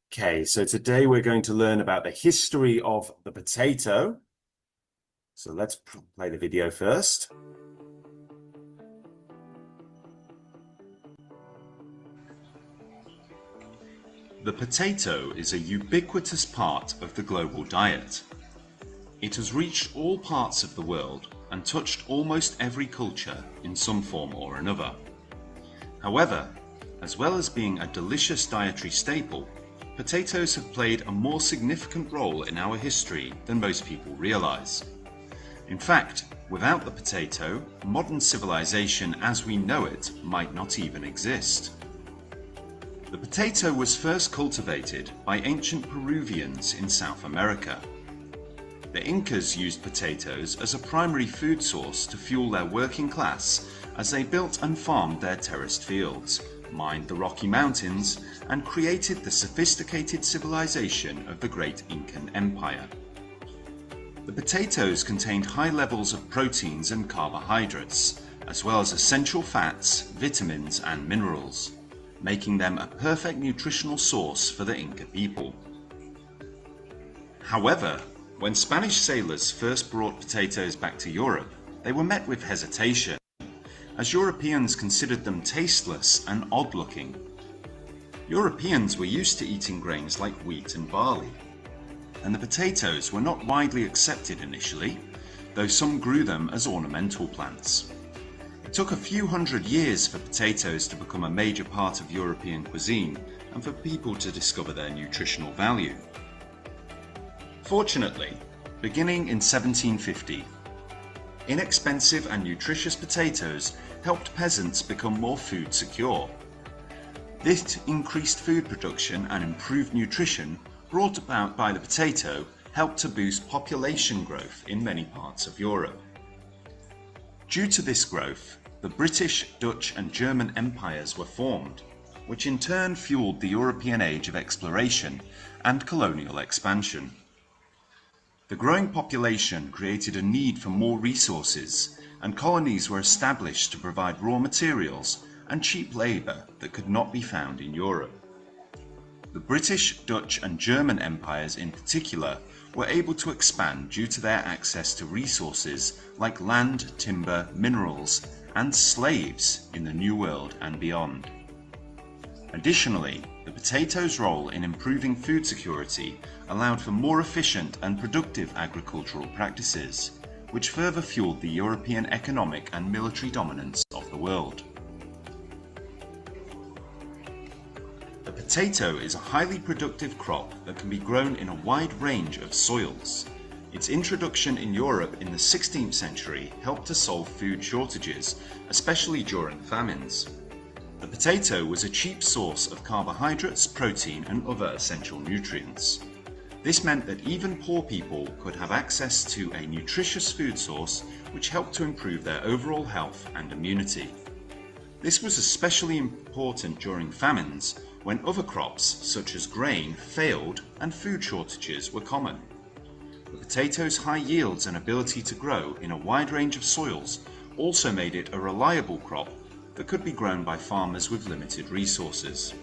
Okay, so today we're going to learn about the history of the potato. So let's play the video first. The potato is a ubiquitous part of the global diet. It has reached all parts of the world and touched almost every culture in some form or another. However, as well as being a delicious dietary staple, potatoes have played a more significant role in our history than most people realize. In fact, without the potato, modern civilization as we know it might not even exist. The potato was first cultivated by ancient Peruvians in South America. The Incas used potatoes as a primary food source to fuel their working class as they built and farmed their terraced fields, mined the Rocky Mountains, and created the sophisticated civilization of the great Incan Empire. The potatoes contained high levels of proteins and carbohydrates, as well as essential fats, vitamins, and minerals, making them a perfect nutritional source for the Inca people. However, when Spanish sailors first brought potatoes back to Europe, they were met with hesitation, as Europeans considered them tasteless and odd-looking. Europeans were used to eating grains like wheat and barley, and the potatoes were not widely accepted initially, though some grew them as ornamental plants. It took a few hundred years for potatoes to become a major part of European cuisine and for people to discover their nutritional value. Fortunately, beginning in 1750, inexpensive and nutritious potatoes helped peasants become more food secure. This increased food production and improved nutrition brought about by the potato helped to boost population growth in many parts of Europe. Due to this growth, the British, Dutch, and German empires were formed, which in turn fueled the European age of exploration and colonial expansion. The growing population created a need for more resources, and colonies were established to provide raw materials and cheap labour that could not be found in Europe. The British, Dutch, and German empires in particular were able to expand due to their access to resources like land, timber, minerals, and slaves in the New World and beyond. Additionally, the potato's role in improving food security allowed for more efficient and productive agricultural practices, which further fueled the European economic and military dominance of the world. The potato is a highly productive crop that can be grown in a wide range of soils. Its introduction in Europe in the 16th century helped to solve food shortages, especially during famines. The potato was a cheap source of carbohydrates, protein, and other essential nutrients. This meant that even poor people could have access to a nutritious food source which helped to improve their overall health and immunity. This was especially important during famines, when other crops, such as grain, failed and food shortages were common. The potato's high yields and ability to grow in a wide range of soils also made it a reliable crop that could be grown by farmers with limited resources.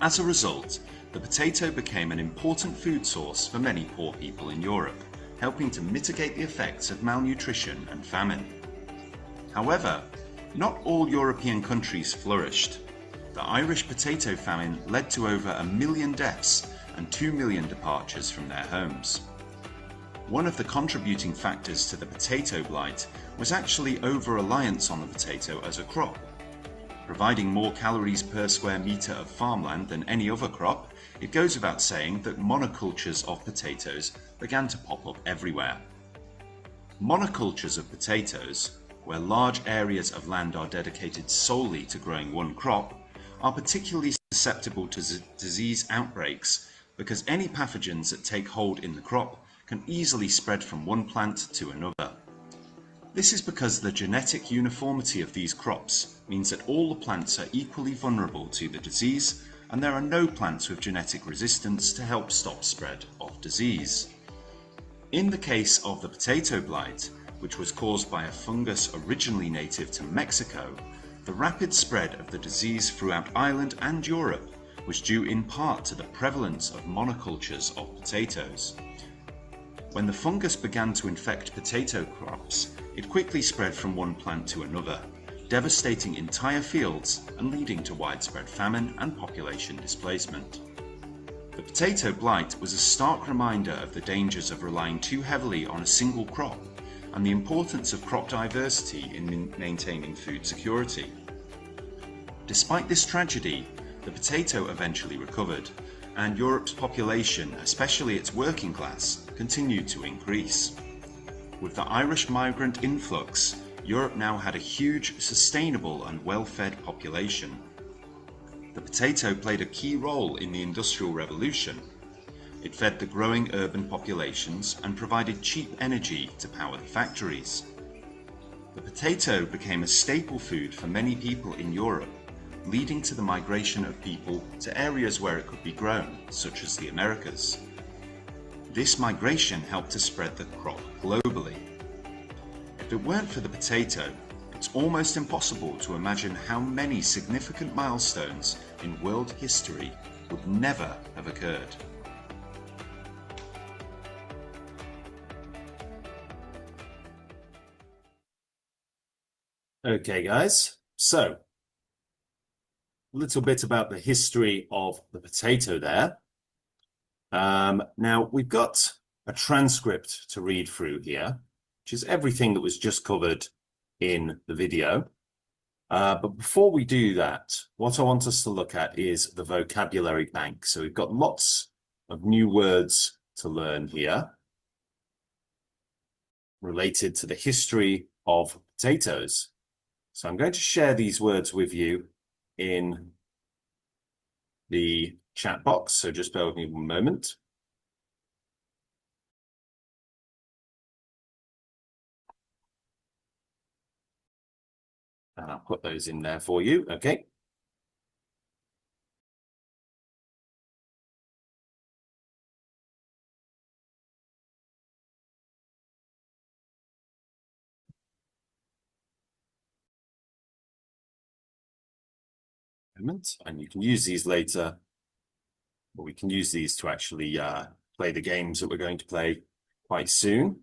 As a result, the potato became an important food source for many poor people in Europe, helping to mitigate the effects of malnutrition and famine. However, not all European countries flourished. The Irish potato famine led to over 1 million deaths and 2 million departures from their homes. One of the contributing factors to the potato blight was actually over-reliance on the potato as a crop. Providing more calories per square metre of farmland than any other crop, it goes without saying that monocultures of potatoes began to pop up everywhere. Monocultures of potatoes, where large areas of land are dedicated solely to growing one crop, are particularly susceptible to disease outbreaks because any pathogens that take hold in the crop can easily spread from one plant to another. This is because the genetic uniformity of these crops means that all the plants are equally vulnerable to the disease, and there are no plants with genetic resistance to help stop spread of disease. In the case of the potato blight, which was caused by a fungus originally native to Mexico, the rapid spread of the disease throughout Ireland and Europe was due in part to the prevalence of monocultures of potatoes. When the fungus began to infect potato crops, it quickly spread from one plant to another, devastating entire fields and leading to widespread famine and population displacement. The potato blight was a stark reminder of the dangers of relying too heavily on a single crop and the importance of crop diversity in maintaining food security. Despite this tragedy, the potato eventually recovered, and Europe's population, especially its working class, continued to increase. With the Irish migrant influx, Europe now had a huge, sustainable and well-fed population. The potato played a key role in the Industrial Revolution. It fed the growing urban populations and provided cheap energy to power the factories. The potato became a staple food for many people in Europe, leading to the migration of people to areas where it could be grown, such as the Americas. This migration helped to spread the crop globally. If it weren't for the potato, it's almost impossible to imagine how many significant milestones in world history would never have occurred. Okay, guys, so a little bit about the history of the potato there. Now, we've got a transcript to read through here, which is everything that was just covered in the video. But before we do that, what I want us to look at is the vocabulary bank. So we've got lots of new words to learn here related to the history of potatoes. So I'm going to share these words with you in the chat box. So just bear with me one moment. And I'll put those in there for you. Okay. And you can use these later, or we can use these to actually play the games that we're going to play quite soon.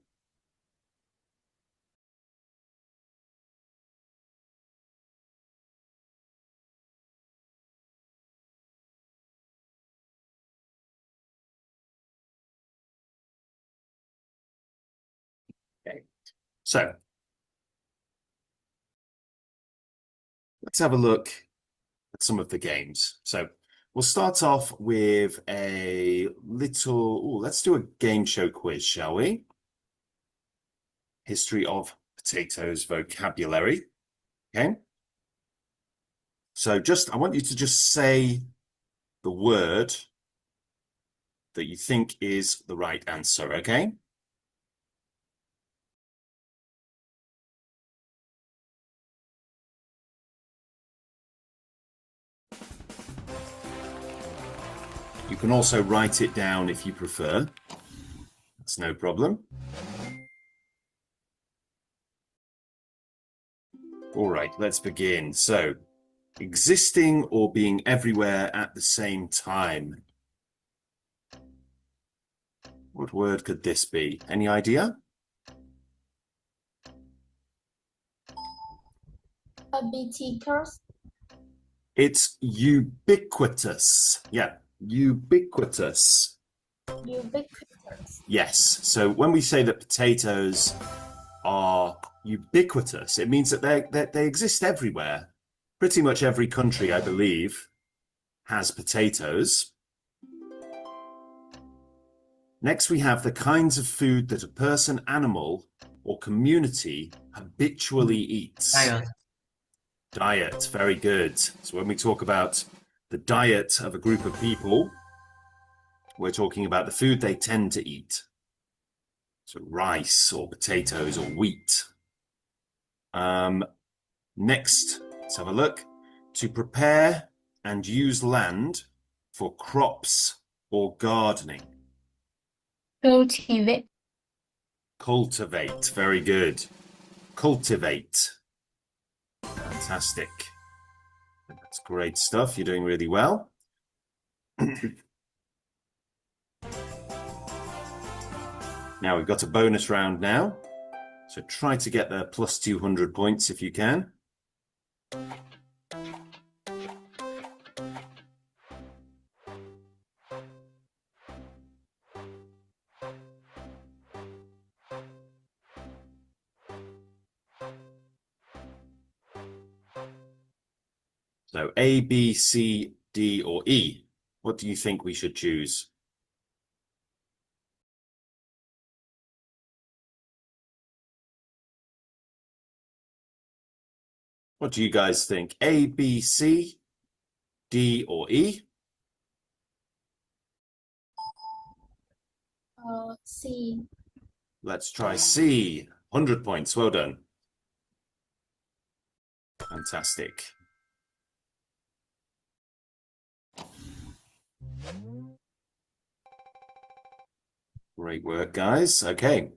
Okay, so let's have a look at some of the games. So we'll start off with a little, let's do a game show quiz, shall we? History of potatoes vocabulary. Okay. So I want you to just say the word that you think is the right answer, okay? You can also write it down if you prefer. That's no problem. All right, let's begin. So, existing or being everywhere at the same time. What word could this be? Any idea? Ubiquitous. It's ubiquitous. Yeah, ubiquitous. Ubiquitous. Yes. So when we say that potatoes are ubiquitous, it means that they exist everywhere. Pretty much every country, I believe, has potatoes. Next, we have the kinds of food that a person, animal, or community habitually eats. Diet, very good. So when we talk about the diet of a group of people, we're talking about the food they tend to eat. So rice or potatoes or wheat. Next, let's have a look. To prepare and use land for crops or gardening. Cultivate. Cultivate, very good. Cultivate. Fantastic. That's great stuff. You're doing really well. Now we've got a bonus round now. So try to get the plus 200 points if you can. So A, B, C, D, or E. What do you think we should choose? What do you guys think? A, B, C, D, or E? C. Let's try C. 100 points. Well done. Fantastic. Great work, guys. Okay.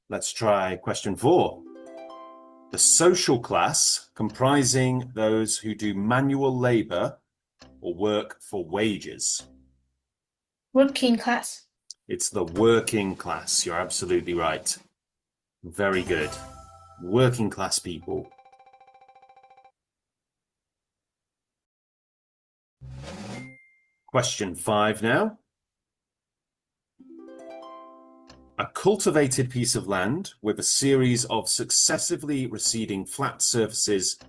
Let's try question 4. The social class comprising those who do manual labor or work for wages. Working class. It's the working class. You're absolutely right. Very good. Working class people. Question 5 now. A cultivated piece of land with a series of successively receding flat surfaces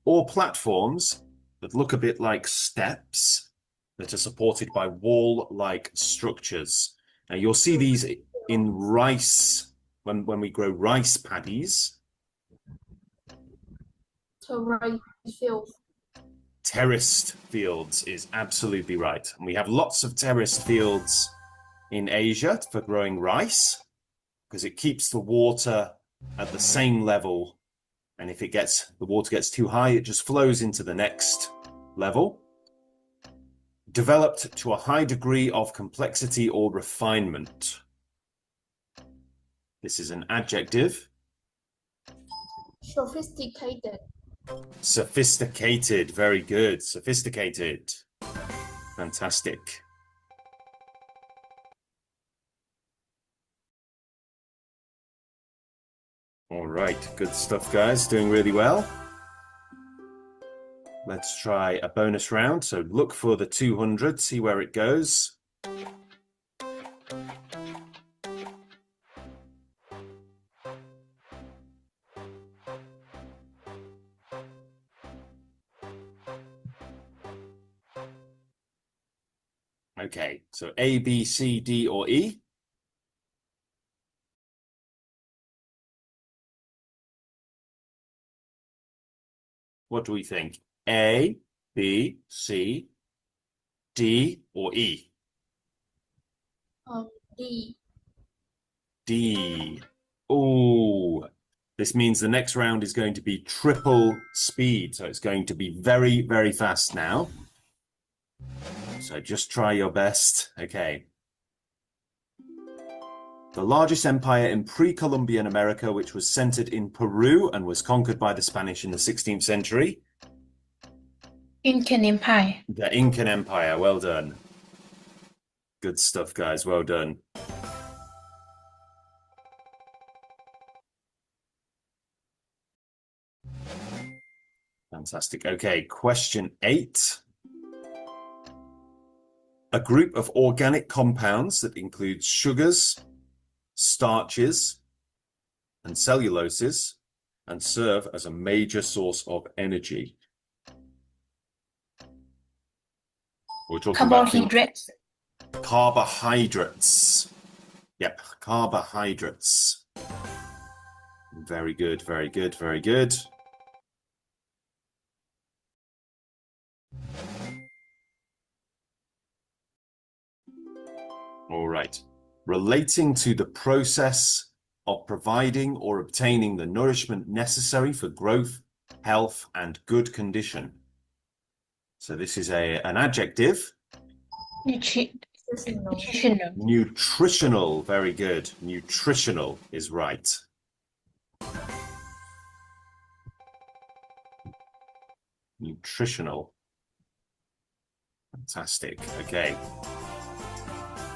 or platforms that look a bit like steps that are supported by wall-like structures. Now you'll see these in rice, when we grow rice paddies. Terrace field. Terraced fields is absolutely right. And we have lots of terraced fields in Asia for growing rice because it keeps the water at the same level. And if the water gets too high, it just flows into the next level. Developed to a high degree of complexity or refinement. This is an adjective. Sophisticated. Sophisticated. Very good. Sophisticated. Fantastic. All right. Good stuff, guys. Doing really well. Let's try a bonus round. So look for the 200, see where it goes. Okay, so A, B, C, D, or E? What do we think? A, B, C, D, or E? D. D. Oh, this means the next round is going to be triple speed. So it's going to be very, very fast now. So just try your best. Okay. The largest empire in pre-Columbian America, which was centered in Peru and was conquered by the Spanish in the 16th century. Incan Empire. The Incan Empire. Well done. Good stuff, guys. Well done. Fantastic. Okay, question 8. A group of organic compounds that includes sugars, starches, and celluloses, and serve as a major source of energy. We're talking Carbohydrates. about carbohydrates. Yep, carbohydrates. Very good, very good, very good. All right. Relating to the process of providing or obtaining the nourishment necessary for growth, health, and good condition. So this is an adjective. Nutritional. Nutritional. Very good. Nutritional is right. Nutritional. Fantastic. Okay.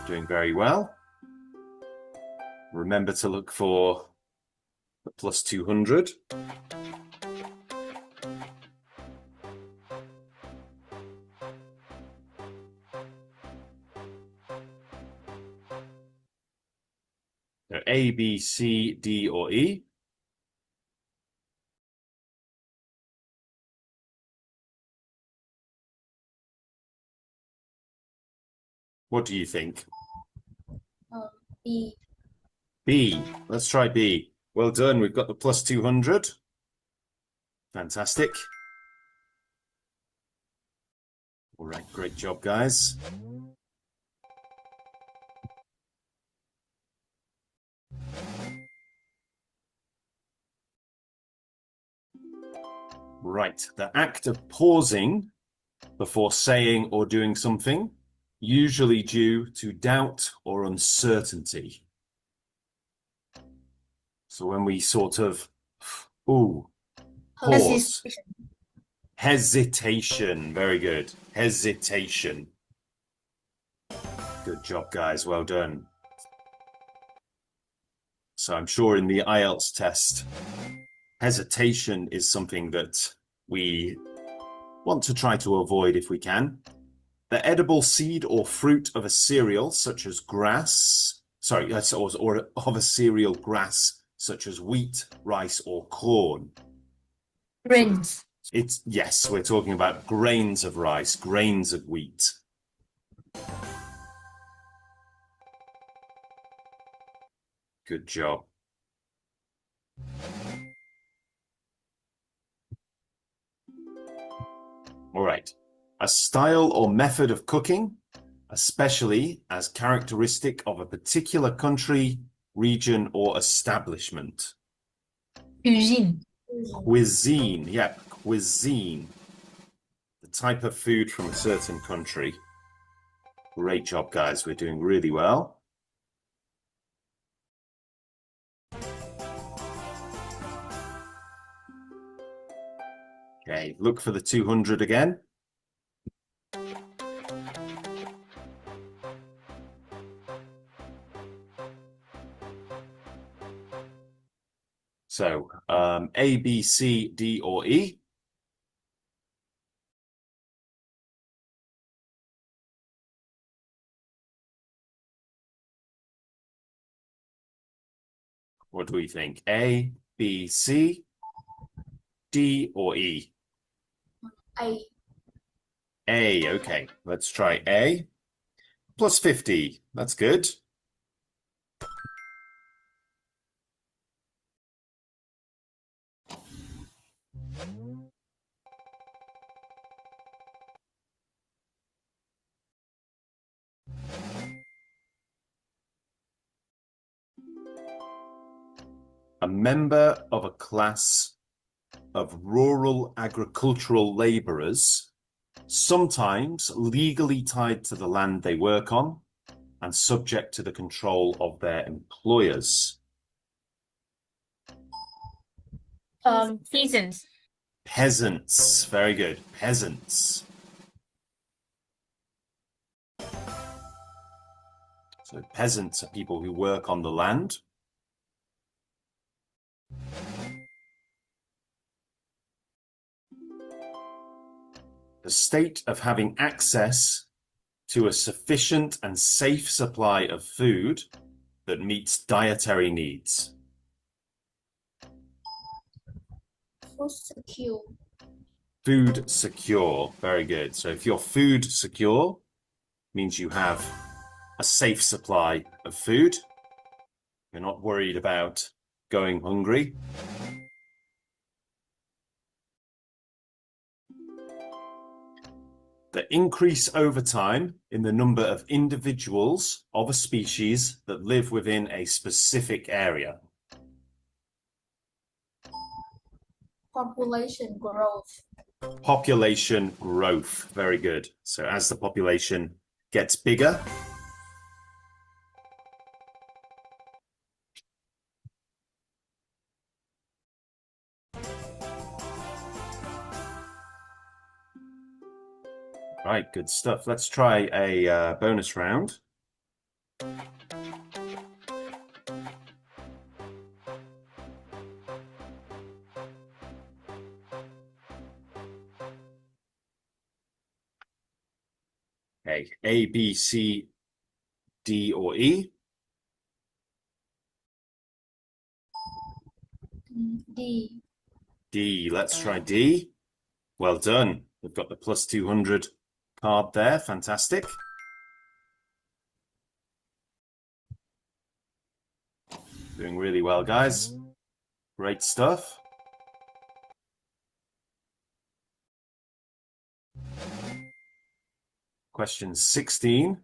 Doing very well. Remember to look for the plus 200. So A, B, C, D, or E. What do you think? B. B. Let's try B. Well done. We've got the plus 200. Fantastic. All right. Great job, guys. Right. The act of pausing before saying or doing something, usually due to doubt or uncertainty. So when we sort of, pause. Hesitation. Hesitation. Very good. Hesitation. Good job, guys. Well done. So I'm sure in the IELTS test, hesitation is something that we want to try to avoid if we can. The edible seed or fruit of a cereal, such as grass, or of a cereal grass, such as wheat, rice, or corn. Grains. Yes, we're talking about grains of rice, grains of wheat. Good job. All right. A style or method of cooking, especially as characteristic of a particular country, region, or establishment. Cuisine. Cuisine. Yeah, cuisine. The type of food from a certain country. Great job, guys. We're doing really well. Okay, look for the 200 again. So, A, B, C, D, or E. What do we think? A, B, C, D, or E? A. A, okay. Let's try A. Plus 50. That's good. A member of a class of rural agricultural laborers, sometimes legally tied to the land they work on and subject to the control of their employers. Peasants. Peasants. Very good. Peasants. So peasants are people who work on the land. The state of having access to a sufficient and safe supply of food that meets dietary needs. Food secure. Food secure. Very good. So if you're food secure, means you have a safe supply of food. You're not worried about going hungry. The increase over time in the number of individuals of a species that live within a specific area. Population growth. Population growth. Very good. So as the population gets bigger, right, good stuff. Let's try a bonus round. Okay, A, B, C, D, or E? D. D. Let's try D. Well done. We've got the plus 200 card there. Fantastic. Doing really well, guys. Great stuff. Question 16.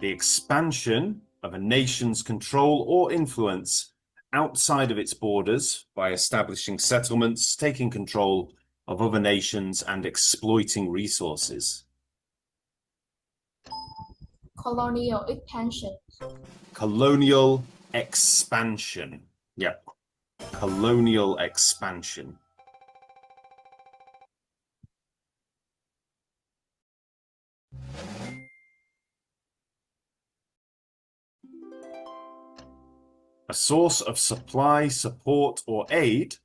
The expansion of a nation's control or influence outside of its borders by establishing settlements, taking control of other nations, and exploiting resources. Colonial expansion. Colonial expansion. Yeah. Colonial expansion. A source of supply, support, or aid,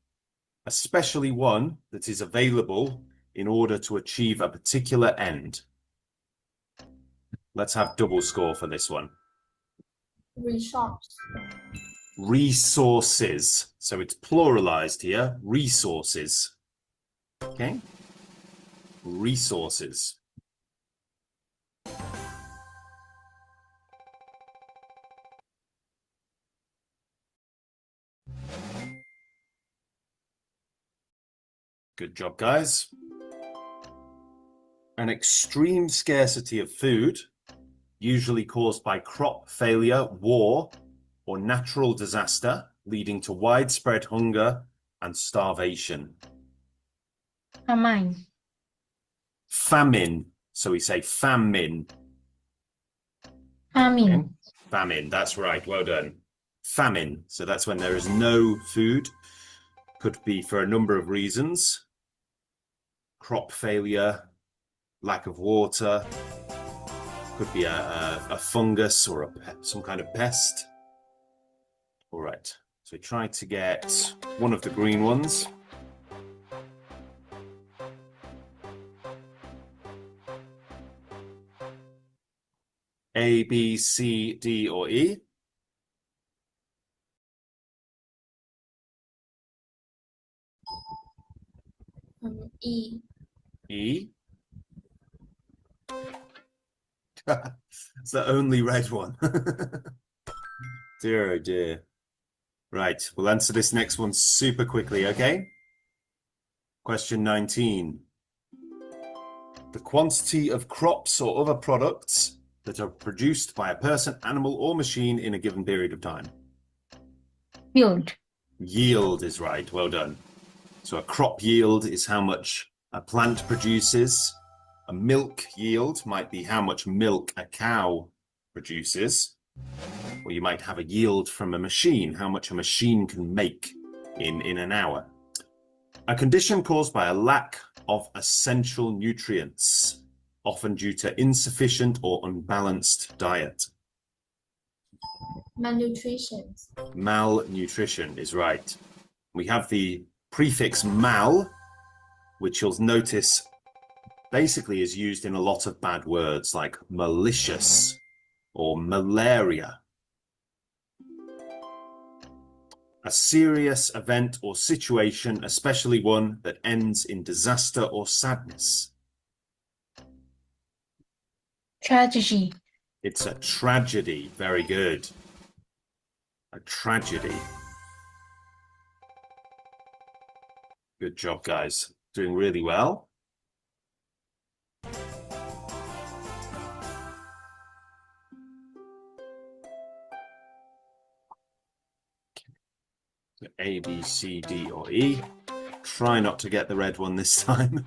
especially one that is available in order to achieve a particular end. Let's have double score for this one. Resource. Resources. So it's pluralized here. Resources. Okay? Resources. Good job, guys. An extreme scarcity of food, usually caused by crop failure, war, or natural disaster, leading to widespread hunger and starvation. Famine. Famine. So we say famine. Famine. Okay? Famine, that's right. Well done. Famine. So that's when there is no food. Could be for a number of reasons. Crop failure, lack of water, could be a fungus or some kind of pest. All right, so we try to get one of the green ones. A, B, C, D, or E? E. E. It's the only red one. Dear, oh dear. Right, we'll answer this next one super quickly, okay? Question 19. The quantity of crops or other products that are produced by a person, animal, or machine in a given period of time. Yield. Yield is right. Well done. So a crop yield is how much a plant produces. A milk yield might be how much milk a cow produces. Or you might have a yield from a machine, how much a machine can make in an hour. A condition caused by a lack of essential nutrients, often due to insufficient or unbalanced diet. Malnutrition. Malnutrition is right. We have the prefix mal, which you'll notice basically is used in a lot of bad words like malicious or malaria. A serious event or situation, especially one that ends in disaster or sadness. Tragedy. It's a tragedy. Very good. A tragedy. Good job, guys. Doing really well. So A, B, C, D, or E. Try not to get the red one this time.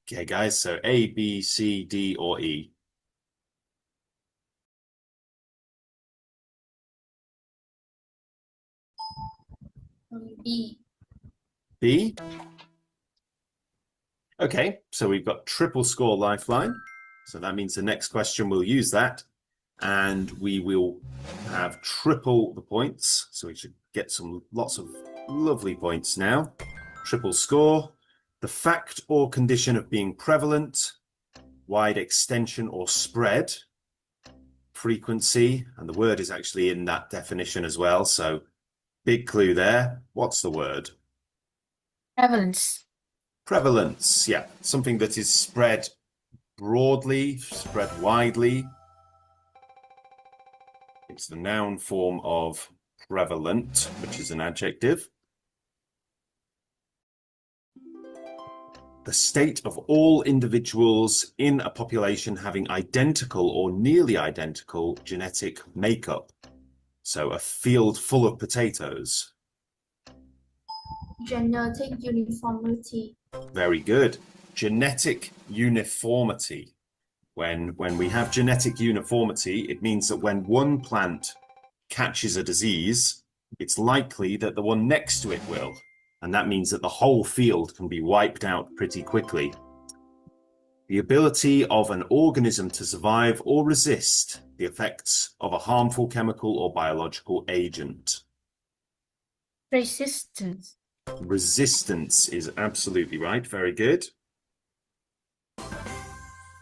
Okay, guys, so A, B, C, D, or E. B. B. Okay, so we've got triple score lifeline. So that means the next question we'll use that. And we will have triple the points. So we should get lots of lovely points now. Triple score. The fact or condition of being prevalent, wide extension or spread, frequency, and the word is actually in that definition as well. So big clue there. What's the word? Prevalence. Prevalence, yeah. Something that is spread broadly, spread widely. It's the noun form of prevalent, which is an adjective. The state of all individuals in a population having identical or nearly identical genetic makeup. So a field full of potatoes. Genetic uniformity. Very good. Genetic uniformity. When we have genetic uniformity, it means that when one plant catches a disease, it's likely that the one next to it will. And that means that the whole field can be wiped out pretty quickly. The ability of an organism to survive or resist the effects of a harmful chemical or biological agent. Resistance. Resistance is absolutely right. Very good.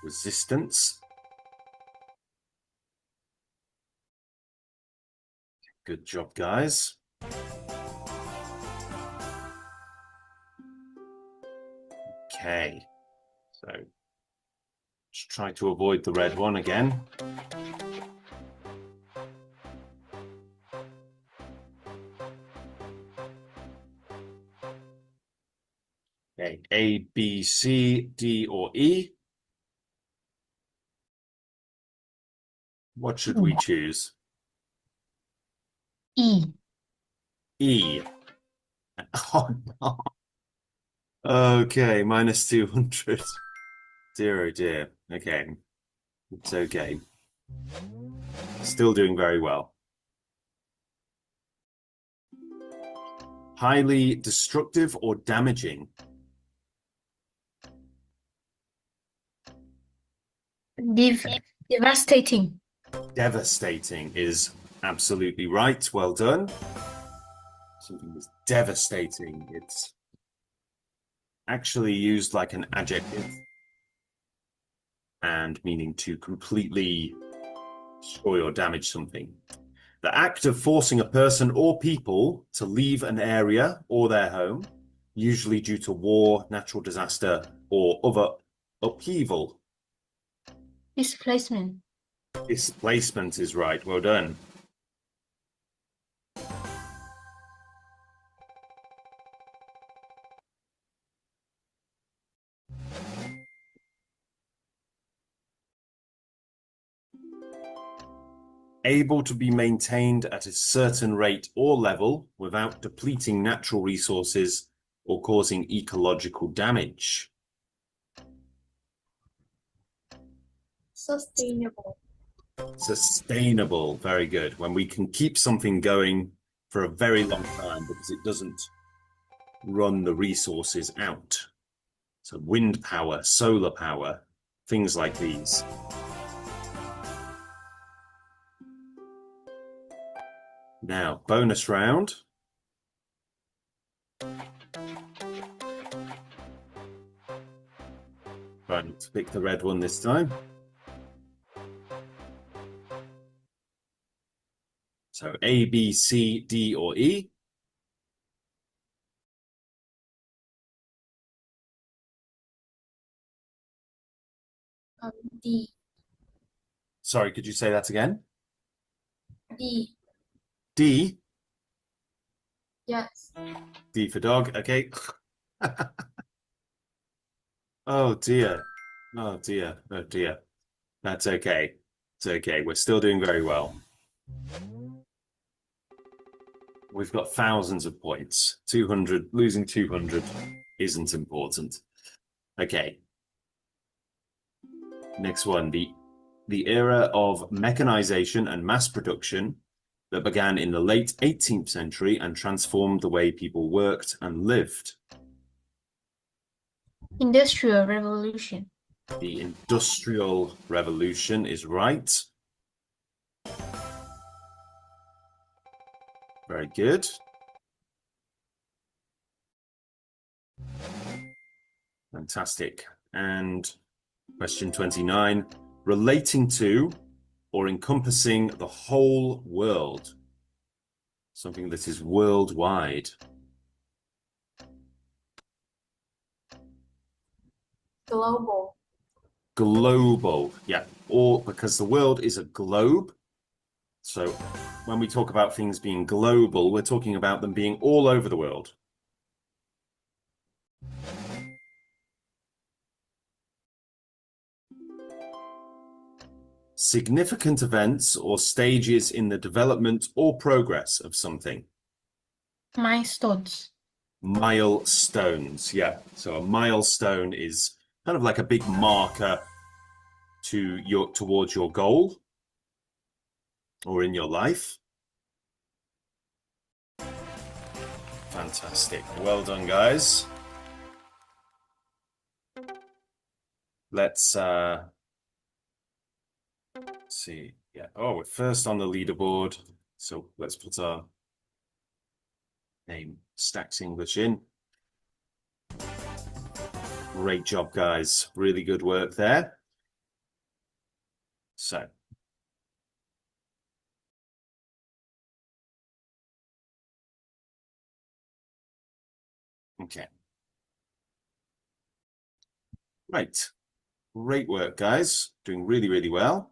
Resistance. Good job, guys. Okay, so just try to avoid the red one again. Okay, A, B, C, D, or E. What should we choose? E. E. Oh, no. Okay, minus 200. Dear, oh dear. Okay, it's okay. Still doing very well. Highly destructive or damaging. Devastating. Devastating is absolutely right. Well done. Something that's devastating. It's actually used like an adjective and meaning to completely destroy or damage something. The act of forcing a person or people to leave an area or their home, usually due to war, natural disaster, or other upheaval. Displacement. Displacement is right. Well done. Able to be maintained at a certain rate or level without depleting natural resources or causing ecological damage. Sustainable. Sustainable, very good. When we can keep something going for a very long time because it doesn't run the resources out. So wind power, solar power, things like these. Now, bonus round. Right, let's pick the red one this time. So A, B, C, D, or E. D. Sorry, could you say that again? D. D. Yes. D for dog. Okay. Oh dear. Oh dear. Oh dear. That's okay. It's okay. We're still doing very well. We've got thousands of points. 200, losing 200 isn't important. Okay. Next one. The era of mechanization and mass production that began in the late 18th century and transformed the way people worked and lived? Industrial Revolution. The Industrial Revolution is right. Very good. Fantastic. And question 29, relating to or encompassing the whole world, something that is worldwide. Global. Global, yeah, or because the world is a globe. So when we talk about things being global, we're talking about them being all over the world. Significant events or stages in the development or progress of something. Milestones. Milestones, yeah. So a milestone is kind of like a big marker towards your goal or in your life. Fantastic. Well done, guys. Let's see. Yeah. Oh, we're first on the leaderboard. So let's put our name, Stax English, in. Great job, guys. Really good work there. So okay. Right. Great work, guys. Doing really, really well.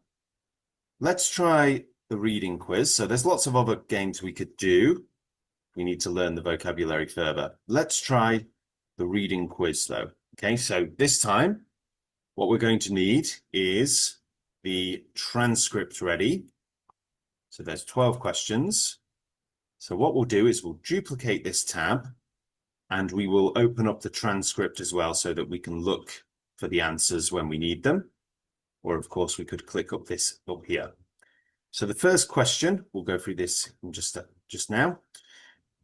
Let's try the reading quiz. So there's lots of other games we could do. We need to learn the vocabulary further. Let's try the reading quiz, though. Okay, so this time, what we're going to need is the transcript ready. So there's 12 questions. So what we'll do is we'll duplicate this tab and we will open up the transcript as well so that we can look for the answers when we need them. Or of course, we could click up this up here. So the first question, we'll go through this in just now.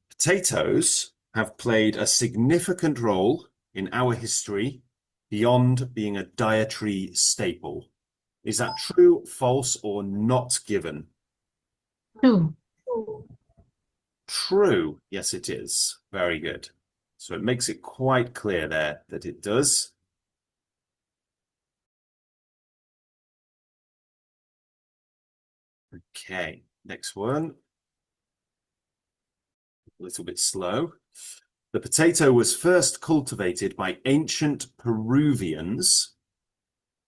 Potatoes have played a significant role in our history beyond being a dietary staple. Is that true, false, or not given? True. True. Yes, it is. Very good. So it makes it quite clear there that it does. Okay, next one. A little bit slow. The potato was first cultivated by ancient Peruvians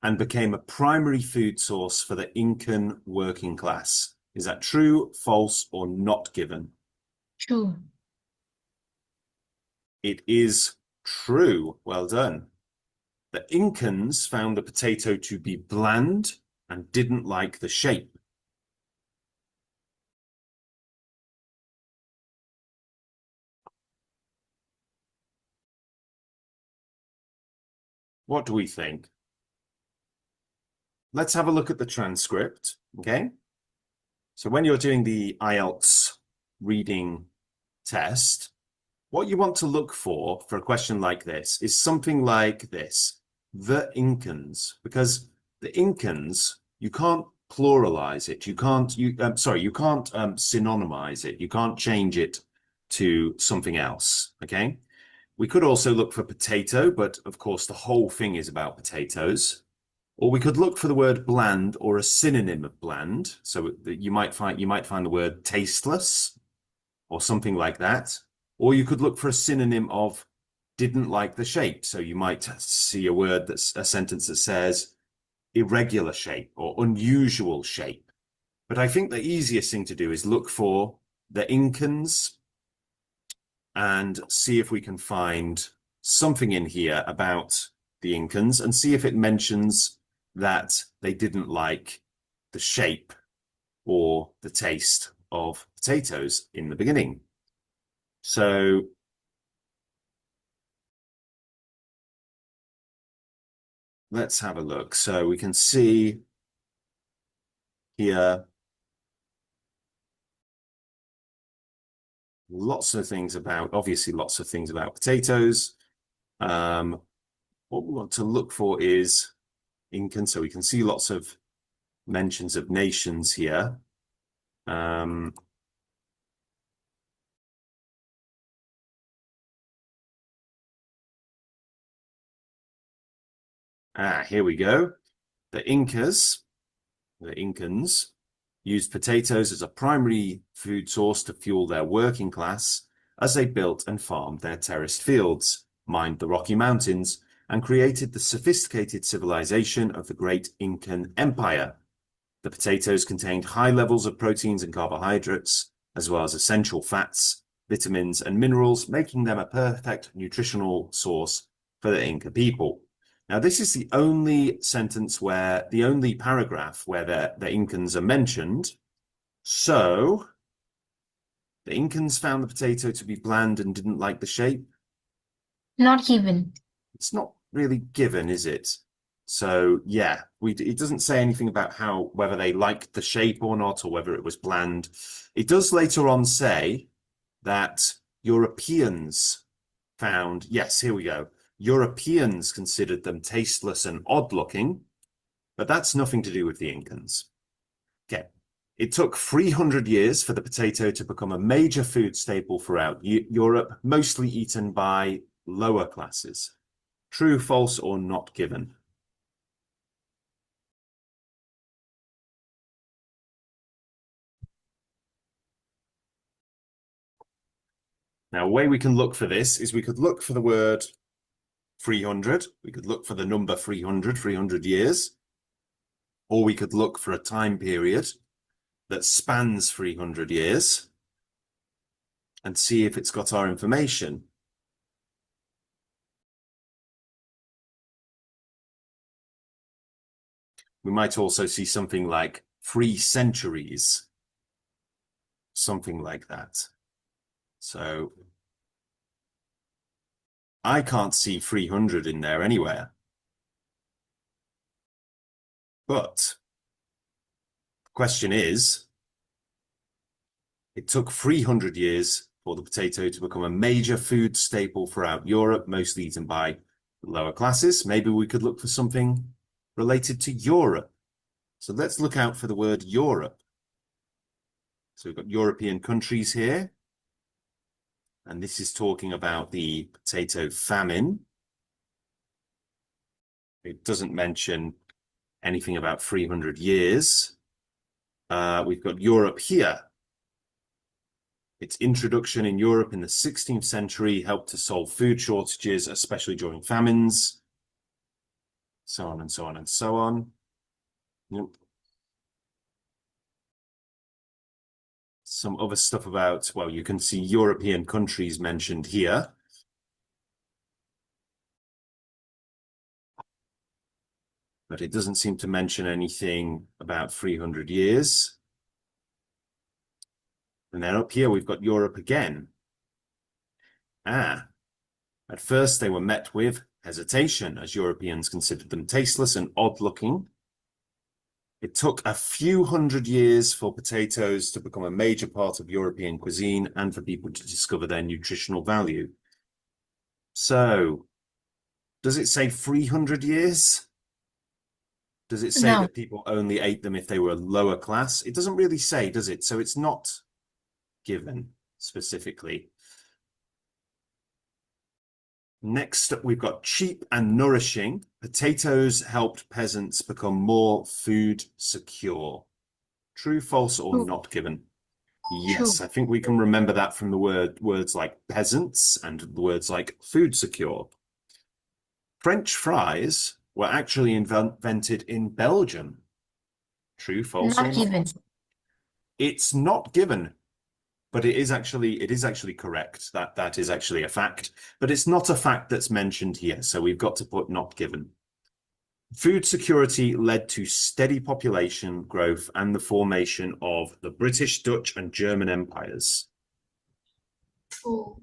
and became a primary food source for the Incan working class. Is that true, false, or not given? True. It is true. Well done. The Incans found the potato to be bland and didn't like the shape. What do we think? Let's have a look at the transcript, okay? So when you're doing the IELTS reading test, what you want to look for a question like this is something like this, the Incans, because the Incans, you can't pluralize it. You can't synonymize it. You can't change it to something else, okay? We could also look for potato, but of course the whole thing is about potatoes. Or we could look for the word bland or a synonym of bland. So you might find the word tasteless or something like that. Or you could look for a synonym of didn't like the shape. So you might see a sentence that says irregular shape or unusual shape. But I think the easiest thing to do is look for the Incans and see if we can find something in here about the Incans and see if it mentions that they didn't like the shape or the taste of potatoes in the beginning. So let's have a look. So we can see here obviously lots of things about potatoes. What we want to look for is Incan, so we can see lots of mentions of nations here. Here we go. The Incans used potatoes as a primary food source to fuel their working class as they built and farmed their terraced fields, mined the Rocky Mountains, and created the sophisticated civilization of the great Incan Empire. The potatoes contained high levels of proteins and carbohydrates, as well as essential fats, vitamins, and minerals, making them a perfect nutritional source for the Inca people. Now, this is the only paragraph where the Incans are mentioned. So, the Incans found the potato to be bland and didn't like the shape. Not given. It's not really given, is it? So, yeah, it doesn't say anything about whether they liked the shape or not, or whether it was bland. It does later on say that Europeans found, yes, here we go. Europeans considered them tasteless and odd-looking, but that's nothing to do with the Incans. Okay, it took 300 years for the potato to become a major food staple throughout Europe, mostly eaten by lower classes. True, false, or not given? Now, a way we can look for this is we could look for the word 300. We could look for the number 300 years. Or we could look for a time period that spans 300 years and see if it's got our information. We might also see something like 3 centuries, something like that. So I can't see 300 in there anywhere. But the question is, it took 300 years for the potato to become a major food staple throughout Europe, mostly eaten by lower classes. Maybe we could look for something related to Europe. So let's look out for the word Europe. So we've got European countries here. And this is talking about the potato famine. It doesn't mention anything about 300 years. We've got Europe here. Its introduction in Europe in the 16th century helped to solve food shortages, especially during famines. So on and so on and so on. Yep. Some other stuff about, well, you can see European countries mentioned here. But it doesn't seem to mention anything about 300 years. And then up here, we've got Europe again. At first they were met with hesitation, as Europeans considered them tasteless and odd-looking. It took a few hundred years for potatoes to become a major part of European cuisine and for people to discover their nutritional value. So, does it say 300 years? Does it say that people only ate them if they were lower class? It doesn't really say, does it? So it's not given specifically. Next, we've got cheap and nourishing. Potatoes helped peasants become more food secure. True, false, or not given? Yes, I think we can remember that from the words like peasants and the words like food secure. French fries were actually invented in Belgium. True, false, or not? Given. It's not given. But it is actually correct. That is actually a fact, but it's not a fact that's mentioned here. So we've got to put not given. Food security led to steady population growth and the formation of the British, Dutch, and German empires. True.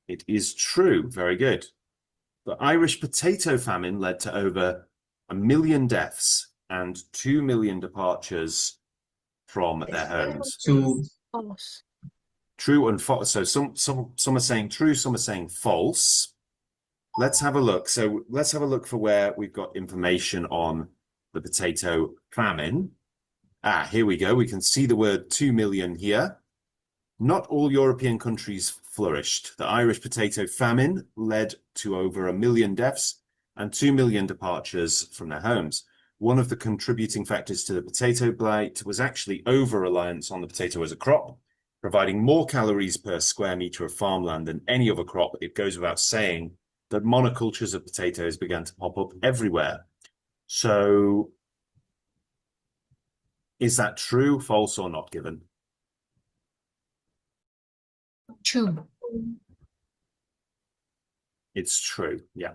It is true. Very good. The Irish potato famine led to over 1 million deaths and 2 million departures from their homes. True. False. True and false. So some are saying true, some are saying false. Let's have a look. So let's have a look for where we've got information on the potato famine. Ah, here we go. We can see the word 2 million here. Not all European countries flourished. The Irish potato famine led to over 1 million deaths and 2 million departures from their homes. One of the contributing factors to the potato blight was actually over-reliance on the potato as a crop, providing more calories per square meter of farmland than any other crop. It goes without saying that monocultures of potatoes began to pop up everywhere. So is that true, false, or not given? True. It's true, yeah.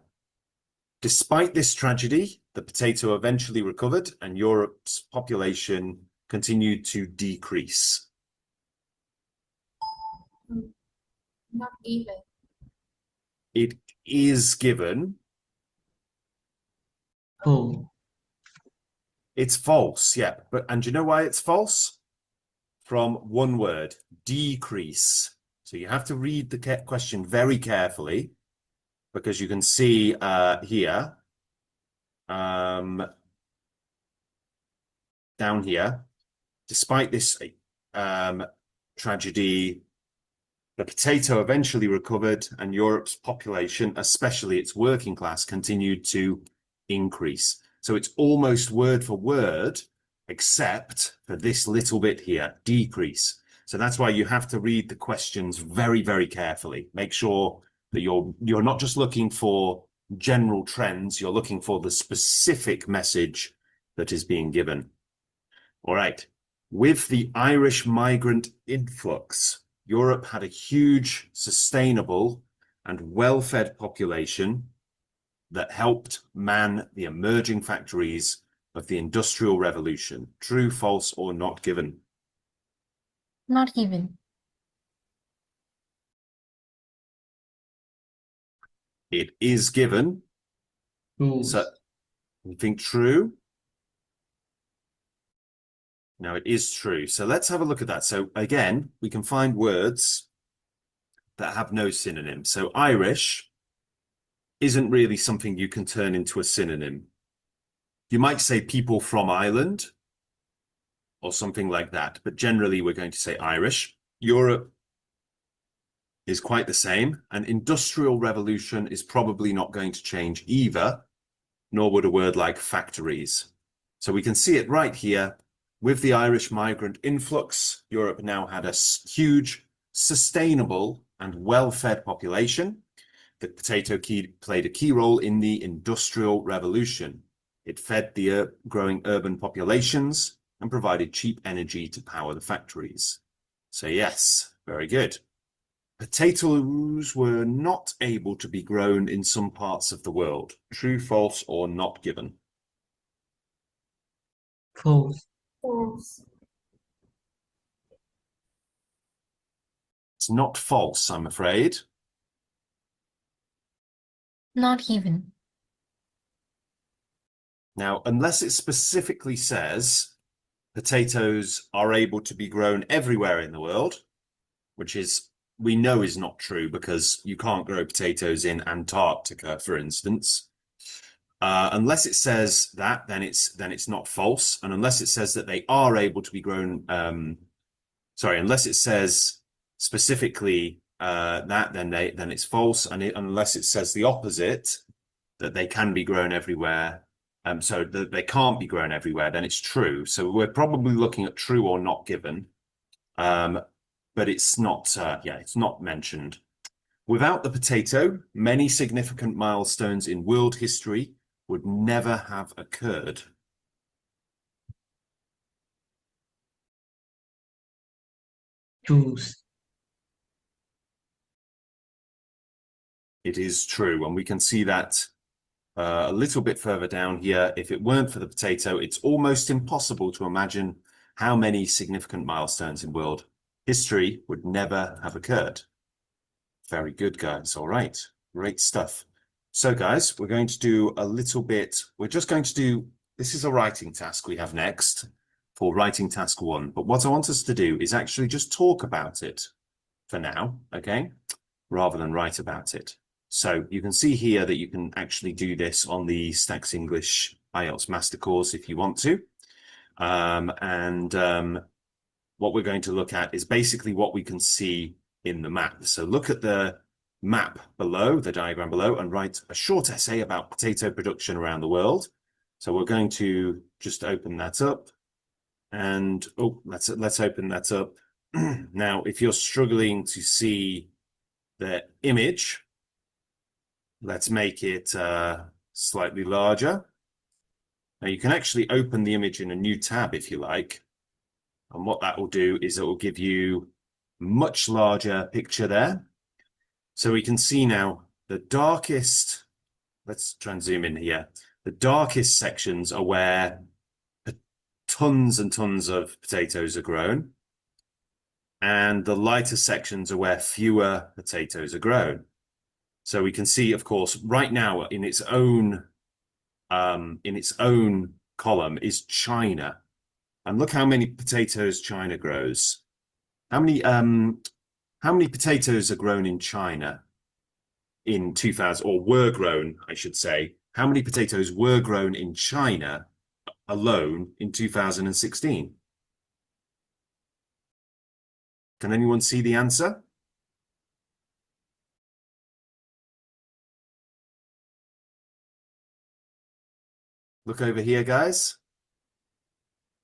Despite this tragedy, the potato eventually recovered and Europe's population continued to decrease. Not even. It is given. False. It's false, yeah. And do you know why it's false? From one word, decrease. So you have to read the question very carefully, because you can see here, down here, despite this tragedy, the potato eventually recovered and Europe's population, especially its working class, continued to increase. So it's almost word for word, except for this little bit here, decrease. So that's why you have to read the questions very, very carefully. Make sure that you're not just looking for general trends, you're looking for the specific message that is being given. All right. With the Irish migrant influx, Europe had a huge, sustainable, and well-fed population that helped man the emerging factories of the Industrial Revolution. True, false, or not given? Not given. It is given. False. So you think true? No, it is true. So let's have a look at that. So again, we can find words that have no synonym. So Irish isn't really something you can turn into a synonym. You might say people from Ireland or something like that, but generally we're going to say Irish. Europe is quite the same. An industrial revolution is probably not going to change either, nor would a word like factories. So we can see it right here. With the Irish migrant influx, Europe now had a huge, sustainable, and well-fed population. The potato played a key role in the Industrial Revolution. It fed the growing urban populations and provided cheap energy to power the factories. So yes, very good. Potatoes were not able to be grown in some parts of the world. True, false, or not given? False. False. It's not false, I'm afraid. Not even. Now, unless it specifically says potatoes are able to be grown everywhere in the world, which is, we know is not true because you can't grow potatoes in Antarctica, for instance. Unless it says that, then it's not false. And unless it says that they are able to be grown, unless it says specifically that, then it's false. And unless it says the opposite, that they can be grown everywhere, so that they can't be grown everywhere, then it's true. So we're probably looking at true or not given, but it's not. It's not mentioned. Without the potato, many significant milestones in world history would never have occurred. Choose. It is true, and we can see that a little bit further down here. If it weren't for the potato, it's almost impossible to imagine how many significant milestones in world history would never have occurred. Very good, guys. All right, great stuff. So, guys, we're going to do a little bit. We're just going to do, this is a writing task we have next for writing task 1. But what I want us to do is actually just talk about it for now, okay? Rather than write about it. So you can see here that you can actually do this on the Stax English IELTS Master Course if you want to. What we're going to look at is basically what we can see in the map. So look at the map below, the diagram below, and write a short essay about potato production around the world. So we're going to just open that up. And let's open that up. Now, if you're struggling to see the image, let's make it slightly larger. Now you can actually open the image in a new tab if you like. And what that will do is it will give you a much larger picture there. So we can see now the darkest, let's try and zoom in here. The darkest sections are where tons and tons of potatoes are grown. And the lighter sections are where fewer potatoes are grown. So we can see, of course, right now in its own column is China. And look how many potatoes China grows. How many potatoes are grown in China in 2000, or were grown, I should say? How many potatoes were grown in China alone in 2016? Can anyone see the answer? Look over here, guys.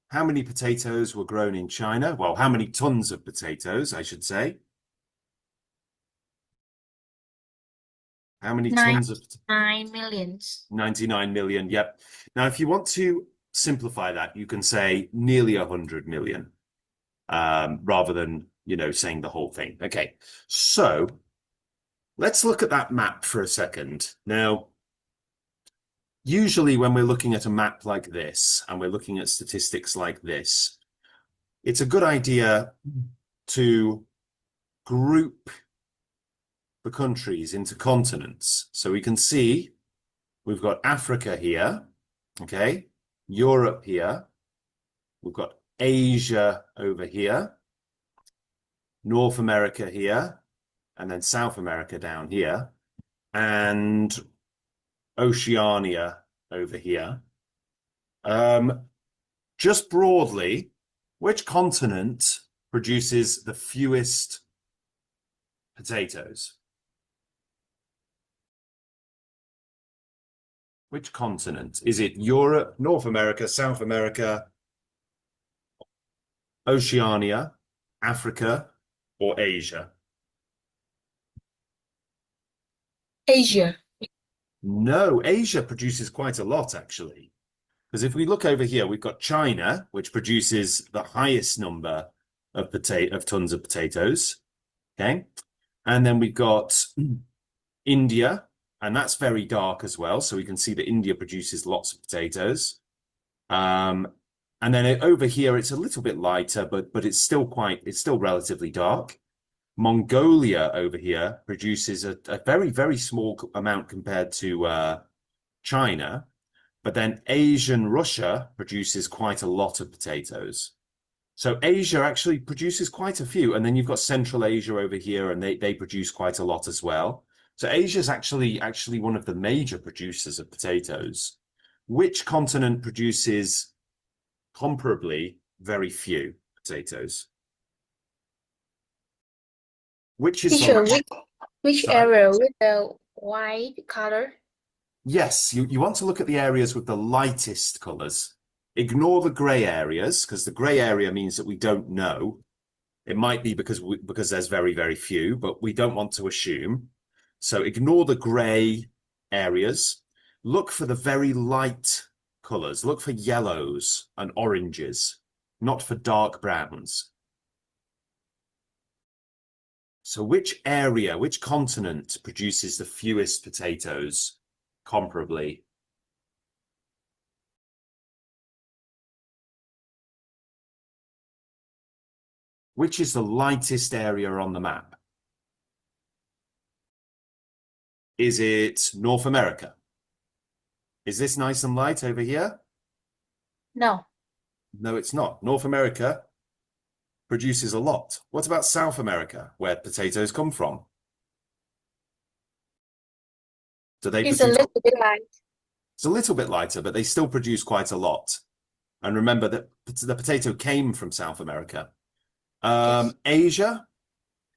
How many potatoes were grown in China? Well, how many tons of potatoes, I should say. How many tons of 9 millions. 99 million, yep. Now, if you want to simplify that, you can say nearly 100 million, rather than, saying the whole thing. Okay, so let's look at that map for a second. Now, usually when we're looking at a map like this and we're looking at statistics like this, it's a good idea to group the countries into continents. So we can see we've got Africa here, okay, Europe here, we've got Asia over here, North America here, and then South America down here, and Oceania over here. Just broadly, which continent produces the fewest potatoes? Which continent? Is it Europe, North America, South America, Oceania, Africa, or Asia? Asia. No, Asia produces quite a lot, actually. Because if we look over here, we've got China, which produces the highest number of tons of potatoes. Okay. And then we've got India, and that's very dark as well. So we can see that India produces lots of potatoes. And then over here, it's a little bit lighter, but it's still relatively dark. Mongolia over here produces a very, very small amount compared to China. But then Asian Russia produces quite a lot of potatoes. So Asia actually produces quite a few. And then you've got Central Asia over here, and they produce quite a lot as well. So Asia is actually one of the major producers of potatoes. Which continent produces comparably very few potatoes? Which is Teacher, which Sorry? area with the white color? Yes, you want to look at the areas with the lightest colors. Ignore the gray areas, because the gray area means that we don't know. It might be because there's very, very few, but we don't want to assume. So ignore the gray areas. Look for the very light colors. Look for yellows and oranges, not for dark browns. So which area, which continent produces the fewest potatoes comparably? Which is the lightest area on the map? Is it North America? Is this nice and light over here? No. No, it's not. North America produces a lot. What about South America, where potatoes come from? Do they It's a produce? little bit light. It's a little bit lighter, but they still produce quite a lot. And remember that the potato came from South America. Yes. Asia,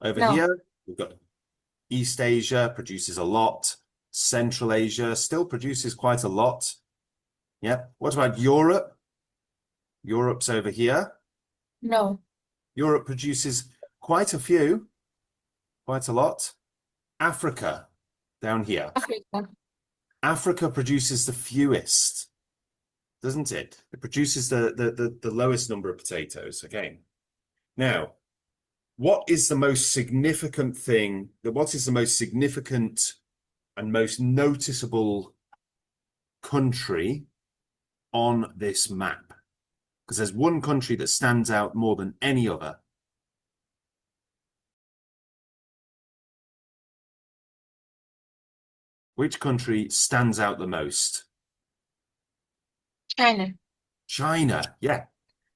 over No. here, we've got East Asia produces a lot. Central Asia still produces quite a lot. Yeah. What about Europe? Europe's over here. No. Europe produces quite a few, quite a lot. Africa, down here. Africa. Africa produces the fewest, doesn't it? It produces the lowest number of potatoes. Okay. Now, what is the most significant thing? What is the most significant and most noticeable country on this map? Because there's one country that stands out more than any other. Which country stands out the most? China. China, yeah.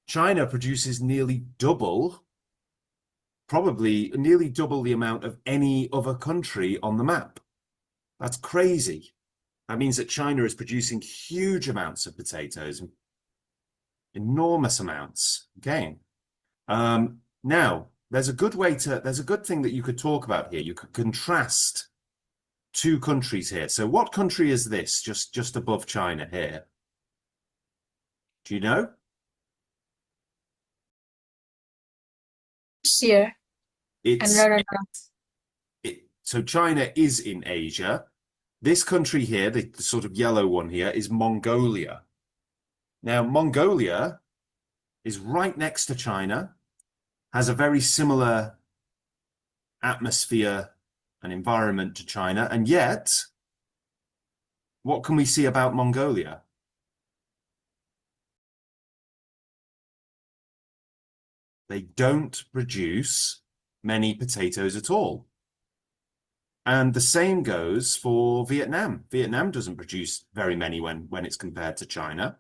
China produces nearly double, probably nearly double the amount of any other country on the map. That's crazy. That means that China is producing huge amounts of potatoes, enormous amounts. Okay. Now, there's a good thing that you could talk about here. You could contrast two countries here. So what country is this just above China here? Do you know? Here. It's Another. so China is in Asia. This country here, the sort of yellow one here, is Mongolia. Now, Mongolia is right next to China, has a very similar atmosphere and environment to China, and yet, what can we see about Mongolia? They don't produce many potatoes at all. And the same goes for Vietnam. Vietnam doesn't produce very many when it's compared to China.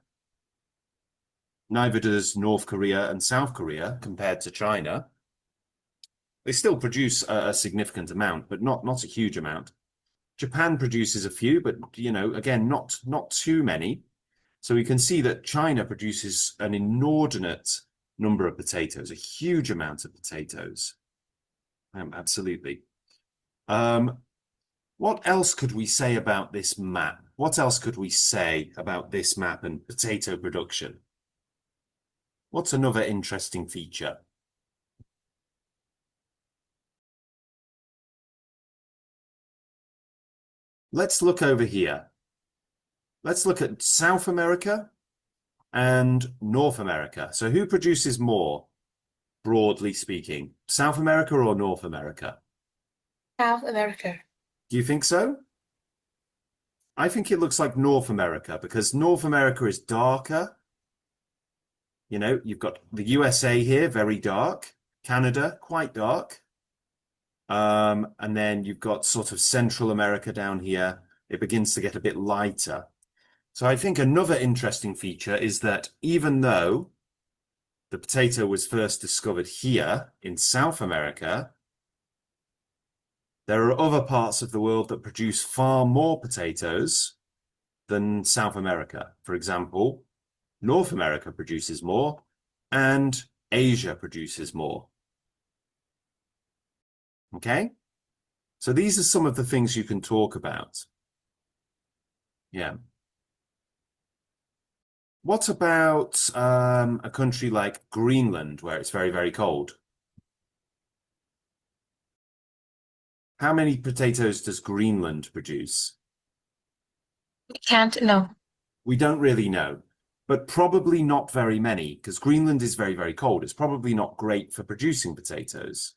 Neither does North Korea and South Korea compared to China. They still produce a significant amount, but not a huge amount. Japan produces a few, but again, not too many. So we can see that China produces an inordinate number of potatoes, a huge amount of potatoes. Absolutely. What else could we say about this map? What else could we say about this map and potato production? What's another interesting feature? Let's look over here. Let's look at South America and North America. So who produces more, broadly speaking? South America or North America? South America. Do you think so? I think it looks like North America because North America is darker. You've got the USA here, very dark. Canada, quite dark. And then you've got sort of Central America down here. It begins to get a bit lighter. So I think another interesting feature is that even though the potato was first discovered here in South America, there are other parts of the world that produce far more potatoes than South America. For example, North America produces more and Asia produces more. Okay? So these are some of the things you can talk about. Yeah. What about a country like Greenland, where it's very, very cold? How many potatoes does Greenland produce? We can't know. We don't really know, but probably not very many, because Greenland is very, very cold. It's probably not great for producing potatoes.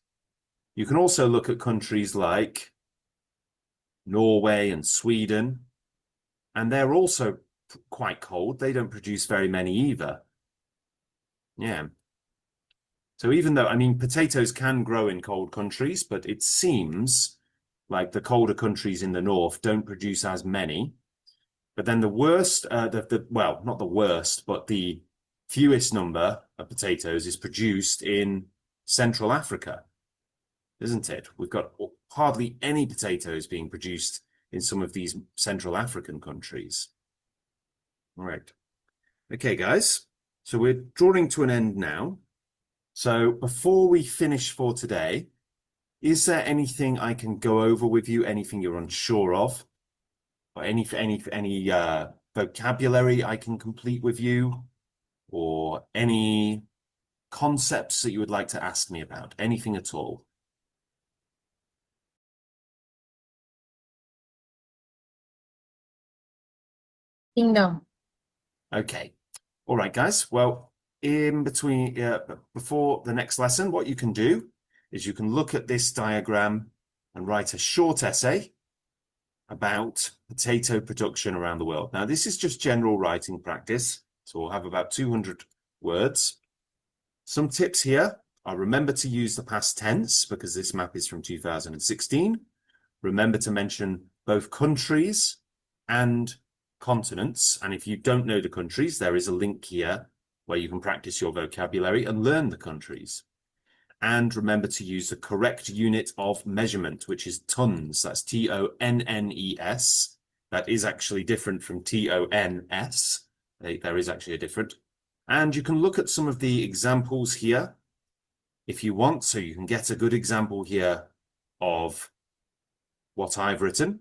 You can also look at countries like Norway and Sweden, and they're also quite cold. They don't produce very many either. Yeah. So even though, potatoes can grow in cold countries, but it seems like the colder countries in the north don't produce as many. But then the worst, well, not the worst, but the fewest number of potatoes is produced in Central Africa, isn't it? We've got hardly any potatoes being produced in some of these Central African countries. All right. Okay, guys. So we're drawing to an end now. So before we finish for today, is there anything I can go over with you? Anything you're unsure of? Or any vocabulary I can complete with you? Or any concepts that you would like to ask me about? Anything at all? No. Okay. All right, guys. Well, before the next lesson, what you can do is you can look at this diagram and write a short essay about potato production around the world. Now, this is just general writing practice, so we'll have about 200 words. Some tips here are: remember to use the past tense because this map is from 2016. Remember to mention both countries and continents. And if you don't know the countries, there is a link here where you can practice your vocabulary and learn the countries. And remember to use the correct unit of measurement, which is tons. That's T-O-N-N-E-S. That is actually different from T-O-N-S. There is actually a different. And you can look at some of the examples here if you want. So you can get a good example here of what I've written.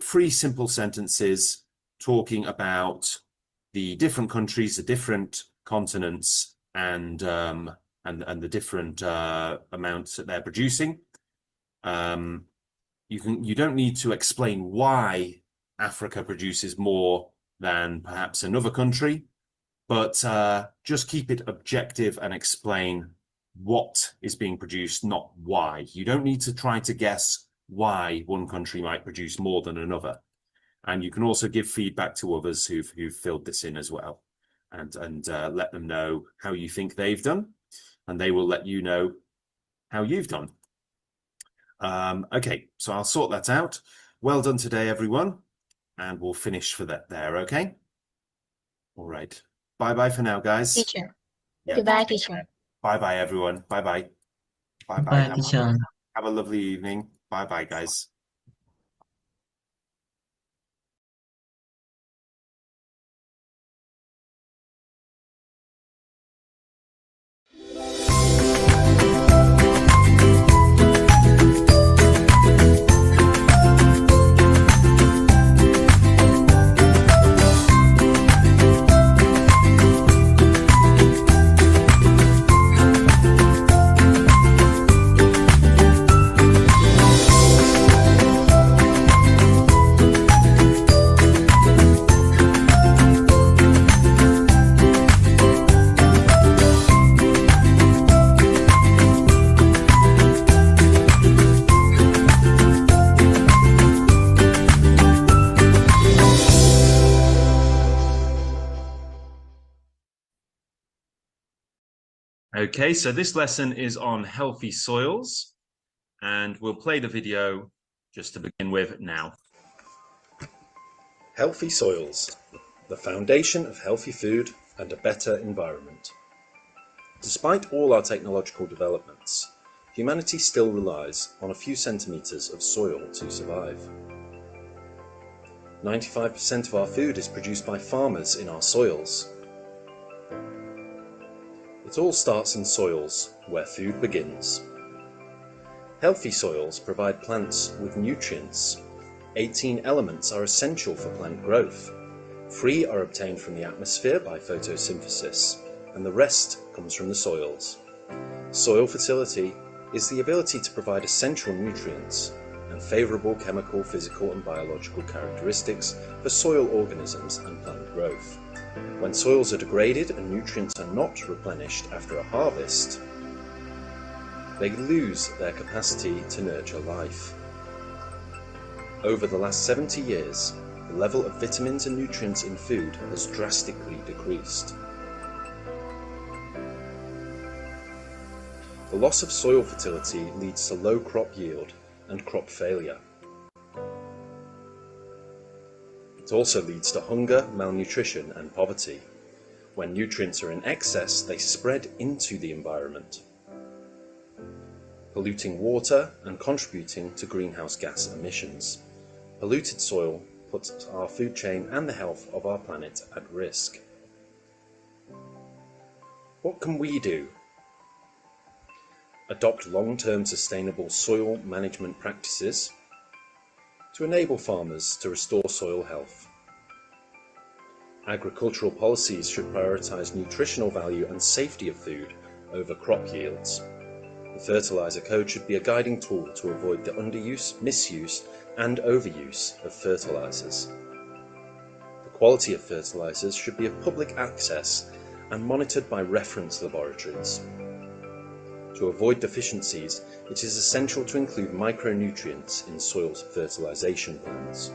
Three simple sentences talking about the different countries, the different continents, and the different amounts that they're producing. You don't need to explain why Africa produces more than perhaps another country, but just keep it objective and explain what is being produced, not why. You don't need to try to guess why one country might produce more than another. And you can also give feedback to others who've filled this in as well, and let them know how you think they've done, and they will let you know how you've done. Okay, so I'll sort that out. Well done today, everyone, and we'll finish for that there, okay? All right. Bye-bye for now, guys. Teacher. Yeah. Goodbye, teacher. Bye-bye, everyone. Bye-bye. Bye-bye. Bye, teacher. Have a lovely evening. Bye-bye, guys. Okay, so this lesson is on healthy soils, and we'll play the video just to begin with now. Healthy soils, the foundation of healthy food and a better environment. Despite all our technological developments, humanity still relies on a few centimeters of soil to survive. 95% of our food is produced by farmers in our soils. It all starts in soils, where food begins. Healthy soils provide plants with nutrients. 18 elements are essential for plant growth. 3 are obtained from the atmosphere by photosynthesis, and the rest comes from the soils. Soil fertility is the ability to provide essential nutrients and favourable chemical, physical and biological characteristics for soil organisms and plant growth. When soils are degraded and nutrients are not replenished after a harvest, they lose their capacity to nurture life. Over the last 70 years, the level of vitamins and nutrients in food has drastically decreased. The loss of soil fertility leads to low crop yield and crop failure. It also leads to hunger, malnutrition and poverty. When nutrients are in excess, they spread into the environment, polluting water and contributing to greenhouse gas emissions. Polluted soil puts our food chain and the health of our planet at risk. What can we do? Adopt long-term sustainable soil management practices to enable farmers to restore soil health. Agricultural policies should prioritise nutritional value and safety of food over crop yields. The fertiliser code should be a guiding tool to avoid the underuse, misuse and overuse of fertilisers. The quality of fertilisers should be of public access and monitored by reference laboratories. To avoid deficiencies, it is essential to include micronutrients in soil's fertilisation plans.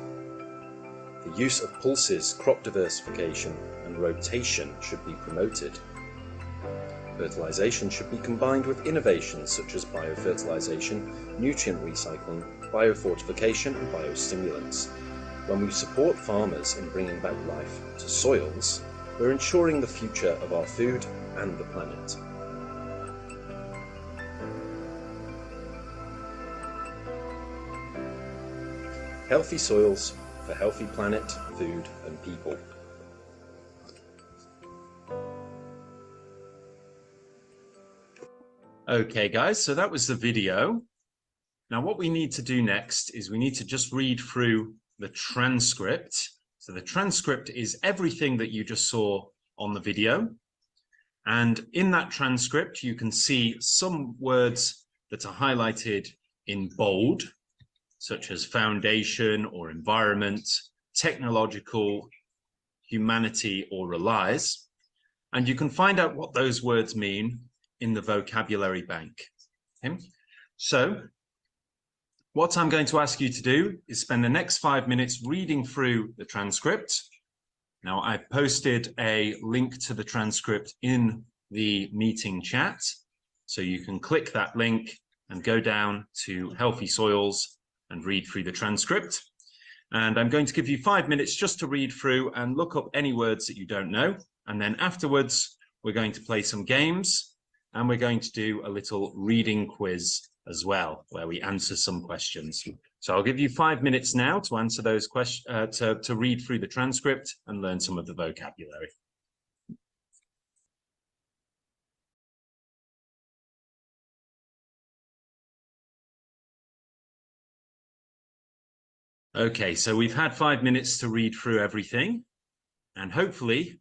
The use of pulses, crop diversification and rotation should be promoted. Fertilisation should be combined with innovations such as biofertilisation, nutrient recycling, biofortification and biostimulants. When we support farmers in bringing back life to soils, we're ensuring the future of our food and the planet. Healthy soils for healthy planet, food and people. Okay guys, so that was the video. Now what we need to do next is we need to just read through the transcript. So the transcript is everything that you just saw on the video. And in that transcript, you can see some words that are highlighted in bold, such as foundation or environment, technological, humanity, or relies. And you can find out what those words mean in the vocabulary bank. Okay? So what I'm going to ask you to do is spend the next 5 minutes reading through the transcript. Now, I've posted a link to the transcript in the meeting chat, so you can click that link and go down to Healthy Soils and read through the transcript. And I'm going to give you 5 minutes just to read through and look up any words that you don't know. And then afterwards, we're going to play some games and we're going to do a little reading quiz as well, where we answer some questions. So I'll give you 5 minutes now to answer those questions, to read through the transcript and learn some of the vocabulary. Okay, so we've had 5 minutes to read through everything and hopefully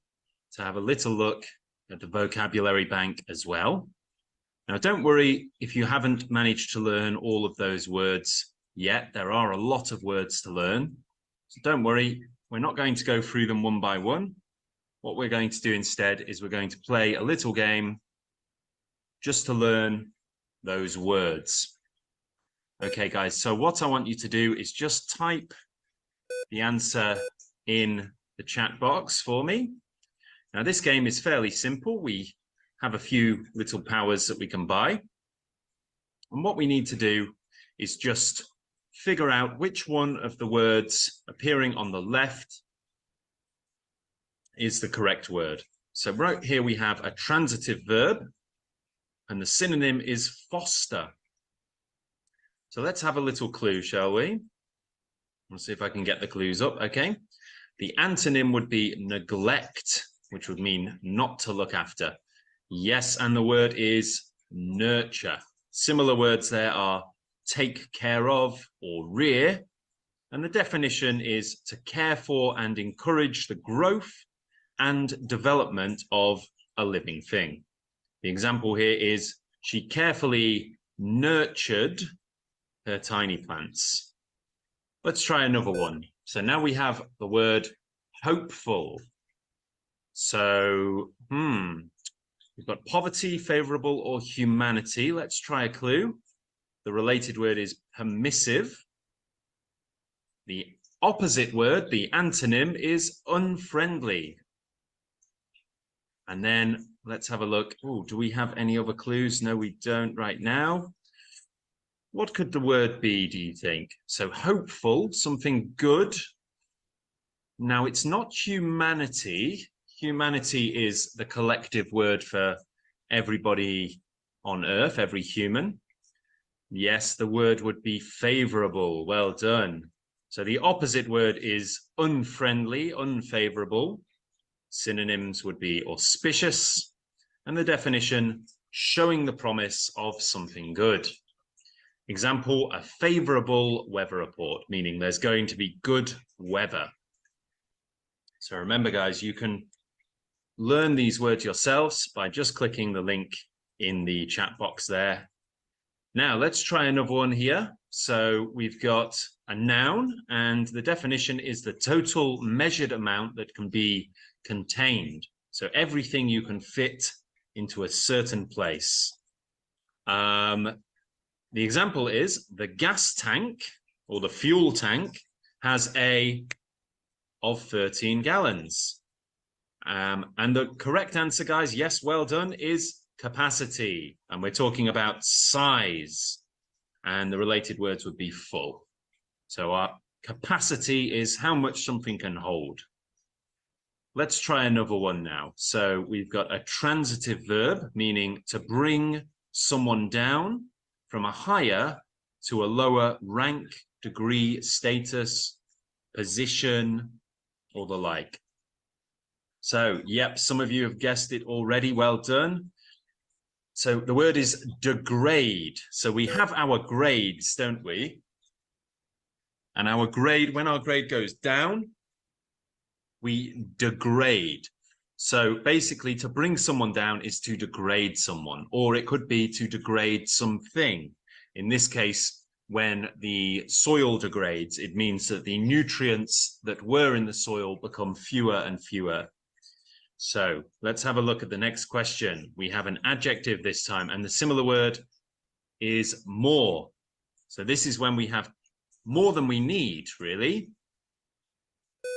to have a little look at the vocabulary bank as well. Now, don't worry if you haven't managed to learn all of those words yet. There are a lot of words to learn. So don't worry, we're not going to go through them one by one. What we're going to do instead is we're going to play a little game just to learn those words. Okay, guys, so what I want you to do is just type the answer in the chat box for me. Now, this game is fairly simple. We have a few little powers that we can buy. And what we need to do is just figure out which one of the words appearing on the left is the correct word. So right here we have a transitive verb and the synonym is foster. So let's have a little clue, shall we? Let's see if I can get the clues up. Okay. The antonym would be neglect, which would mean not to look after. Yes, and the word is nurture. Similar words there are take care of or rear. And the definition is to care for and encourage the growth and development of a living thing. The example here is she carefully nurtured her tiny plants. Let's try another one. So now we have the word hopeful. So, we've got poverty, favorable, or humanity. Let's try a clue. The related word is permissive. The opposite word, the antonym, is unfriendly. And then let's have a look. Oh, do we have any other clues? No, we don't right now. What could the word be, do you think? So hopeful, something good. Now, it's not humanity. humanity is the collective word for everybody on earth, every human. Yes, the word would be favorable. Well done. So the opposite word is unfriendly, unfavorable. Synonyms would be auspicious. And the definition, showing the promise of something good. Example, a favorable weather report, meaning there's going to be good weather. So remember, guys, you can learn these words yourselves by just clicking the link in the chat box there. Now, let's try another one here. So we've got a noun, and the definition is the total measured amount that can be contained. So everything you can fit into a certain place. The example is the gas tank or the fuel tank has a of 13 gallons. And the correct answer, guys, yes, well done, is capacity. And we're talking about size. And the related words would be full. So our capacity is how much something can hold. Let's try another one now. So we've got a transitive verb, meaning to bring someone down from a higher to a lower rank, degree, status, position, or the like. So, yep, some of you have guessed it already. Well done. So the word is degrade. So we have our grades, don't we? And our grade, when our grade goes down, we degrade. So basically, to bring someone down is to degrade someone, or it could be to degrade something. In this case, when the soil degrades, it means that the nutrients that were in the soil become fewer and fewer. So let's have a look at the next question. We have an adjective this time, and the similar word is more. So this is when we have more than we need, really.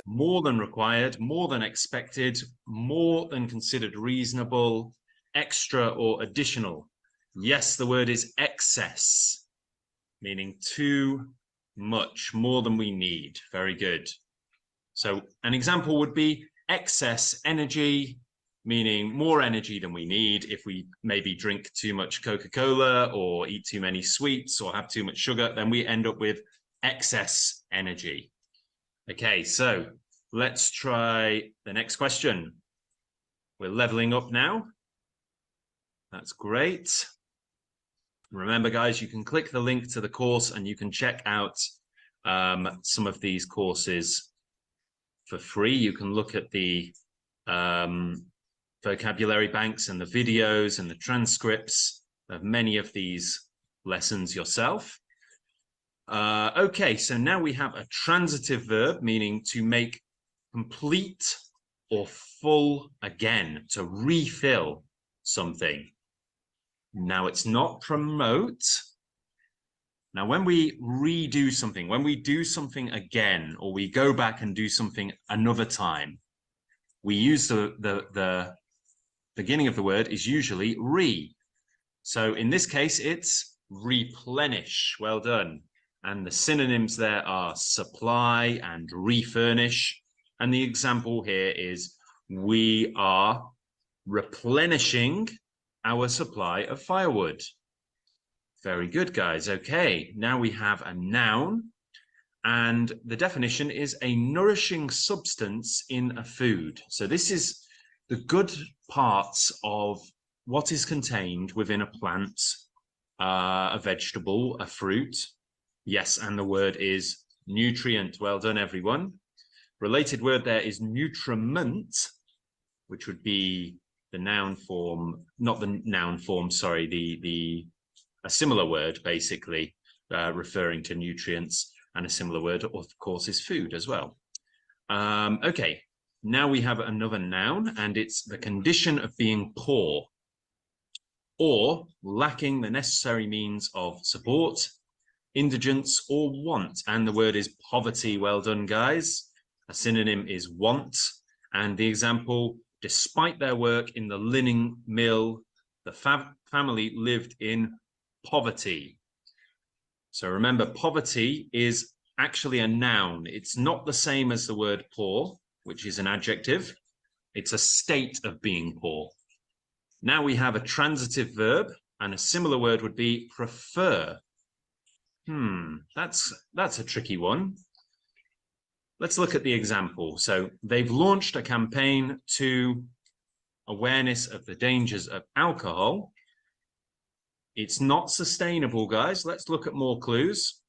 More than required, more than expected, more than considered reasonable, extra or additional. Yes, the word is excess, meaning too much, more than we need. Very good. So an example would be excess energy, meaning more energy than we need. If we maybe drink too much Coca-Cola or eat too many sweets or have too much sugar, then we end up with excess energy. Okay, so let's try the next question. We're leveling up now. That's great. Remember, guys, you can click the link to the course and you can check out some of these courses for free. You can look at the vocabulary banks and the videos and the transcripts of many of these lessons yourself. Okay, so now we have a transitive verb, meaning to make complete or full again, to refill something. Now, it's not promote. Now, when we redo something, when we do something again, or we go back and do something another time, we use the beginning of the word is usually re. So in this case, it's replenish. Well done. And the synonyms there are supply and refurnish. And the example here is we are replenishing our supply of firewood. Very good, guys. Okay, now we have a noun. And the definition is a nourishing substance in a food. So this is the good parts of what is contained within a plant, a vegetable, a fruit. Yes, and the word is nutrient. Well done, everyone. Related word there is nutriment, which would be the noun form, not the noun form, sorry, a similar word, basically, referring to nutrients, and a similar word, of course, is food as well. Okay, now we have another noun, and it's the condition of being poor or lacking the necessary means of support, indigence, or want. And the word is poverty. Well done, guys. A synonym is want. And the example, despite their work in the linen mill, the family lived in poverty. So remember, poverty is actually a noun. It's not the same as the word poor, which is an adjective. It's a state of being poor. Now we have a transitive verb, and a similar word would be prefer. That's a tricky one. Let's look at the example. So they've launched a campaign to awareness of the dangers of alcohol. It's not sustainable, guys. Let's look at more clues.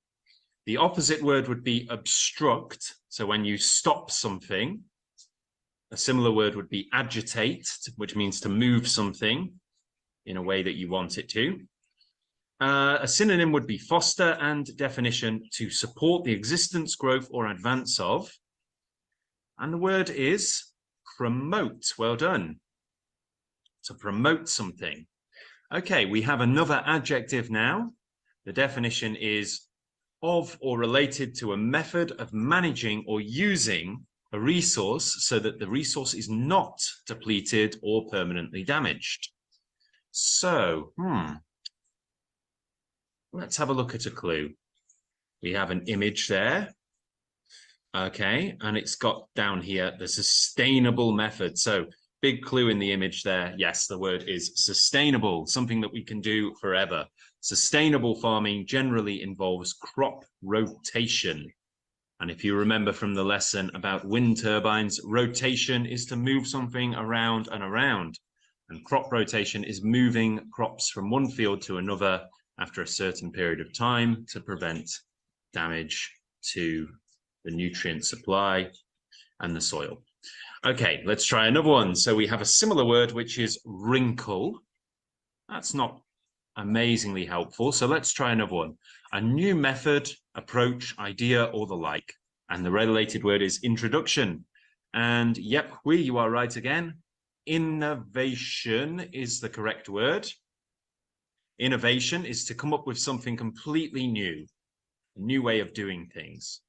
The opposite word would be obstruct. So when you stop something, a similar word would be agitate, which means to move something in a way that you want it to. A synonym would be foster, and definition, to support the existence, growth, or advance of. And the word is promote. Well done. To promote something. Okay, we have another adjective now. The definition is of or related to a method of managing or using a resource so that the resource is not depleted or permanently damaged. So, let's have a look at a clue. We have an image there. Okay, and it's got down here the sustainable method. So big clue in the image there. Yes, the word is sustainable, something that we can do forever. Sustainable farming generally involves crop rotation. And if you remember from the lesson about wind turbines, rotation is to move something around and around. And crop rotation is moving crops from one field to another after a certain period of time to prevent damage to the nutrient supply and the soil. Okay, let's try another one. So we have a similar word, which is wrinkle. That's not amazingly helpful. So let's try another one. A new method, approach, idea, or the like. And the related word is introduction. And yep, you are right again. Innovation is the correct word. Innovation is to come up with something completely new, a new way of doing things.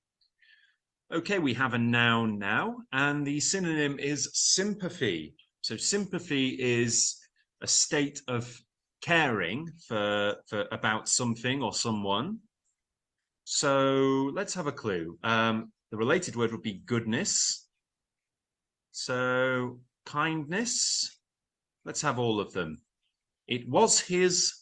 Okay, we have a noun now, and the synonym is sympathy. So sympathy is a state of caring for about something or someone. So let's have a clue. The related word would be goodness. So kindness. Let's have all of them. It was his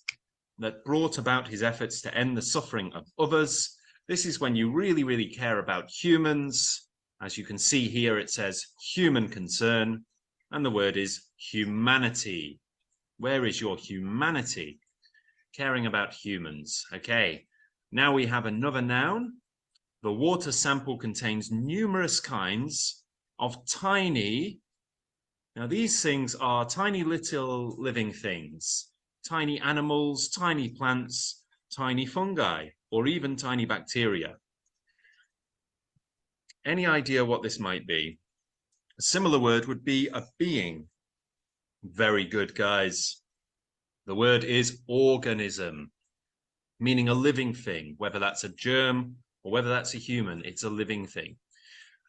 that brought about his efforts to end the suffering of others. This is when you really, really care about humans. As you can see here, it says human concern, and the word is humanity. Where is your humanity? Caring about humans. Okay, now we have another noun. The water sample contains numerous kinds of tiny, now these things are tiny little living things, tiny animals, tiny plants, tiny fungi, or even tiny bacteria. Any idea what this might be? A similar word would be a being. Very good, guys. The word is organism, meaning a living thing, whether that's a germ or whether that's a human, it's a living thing.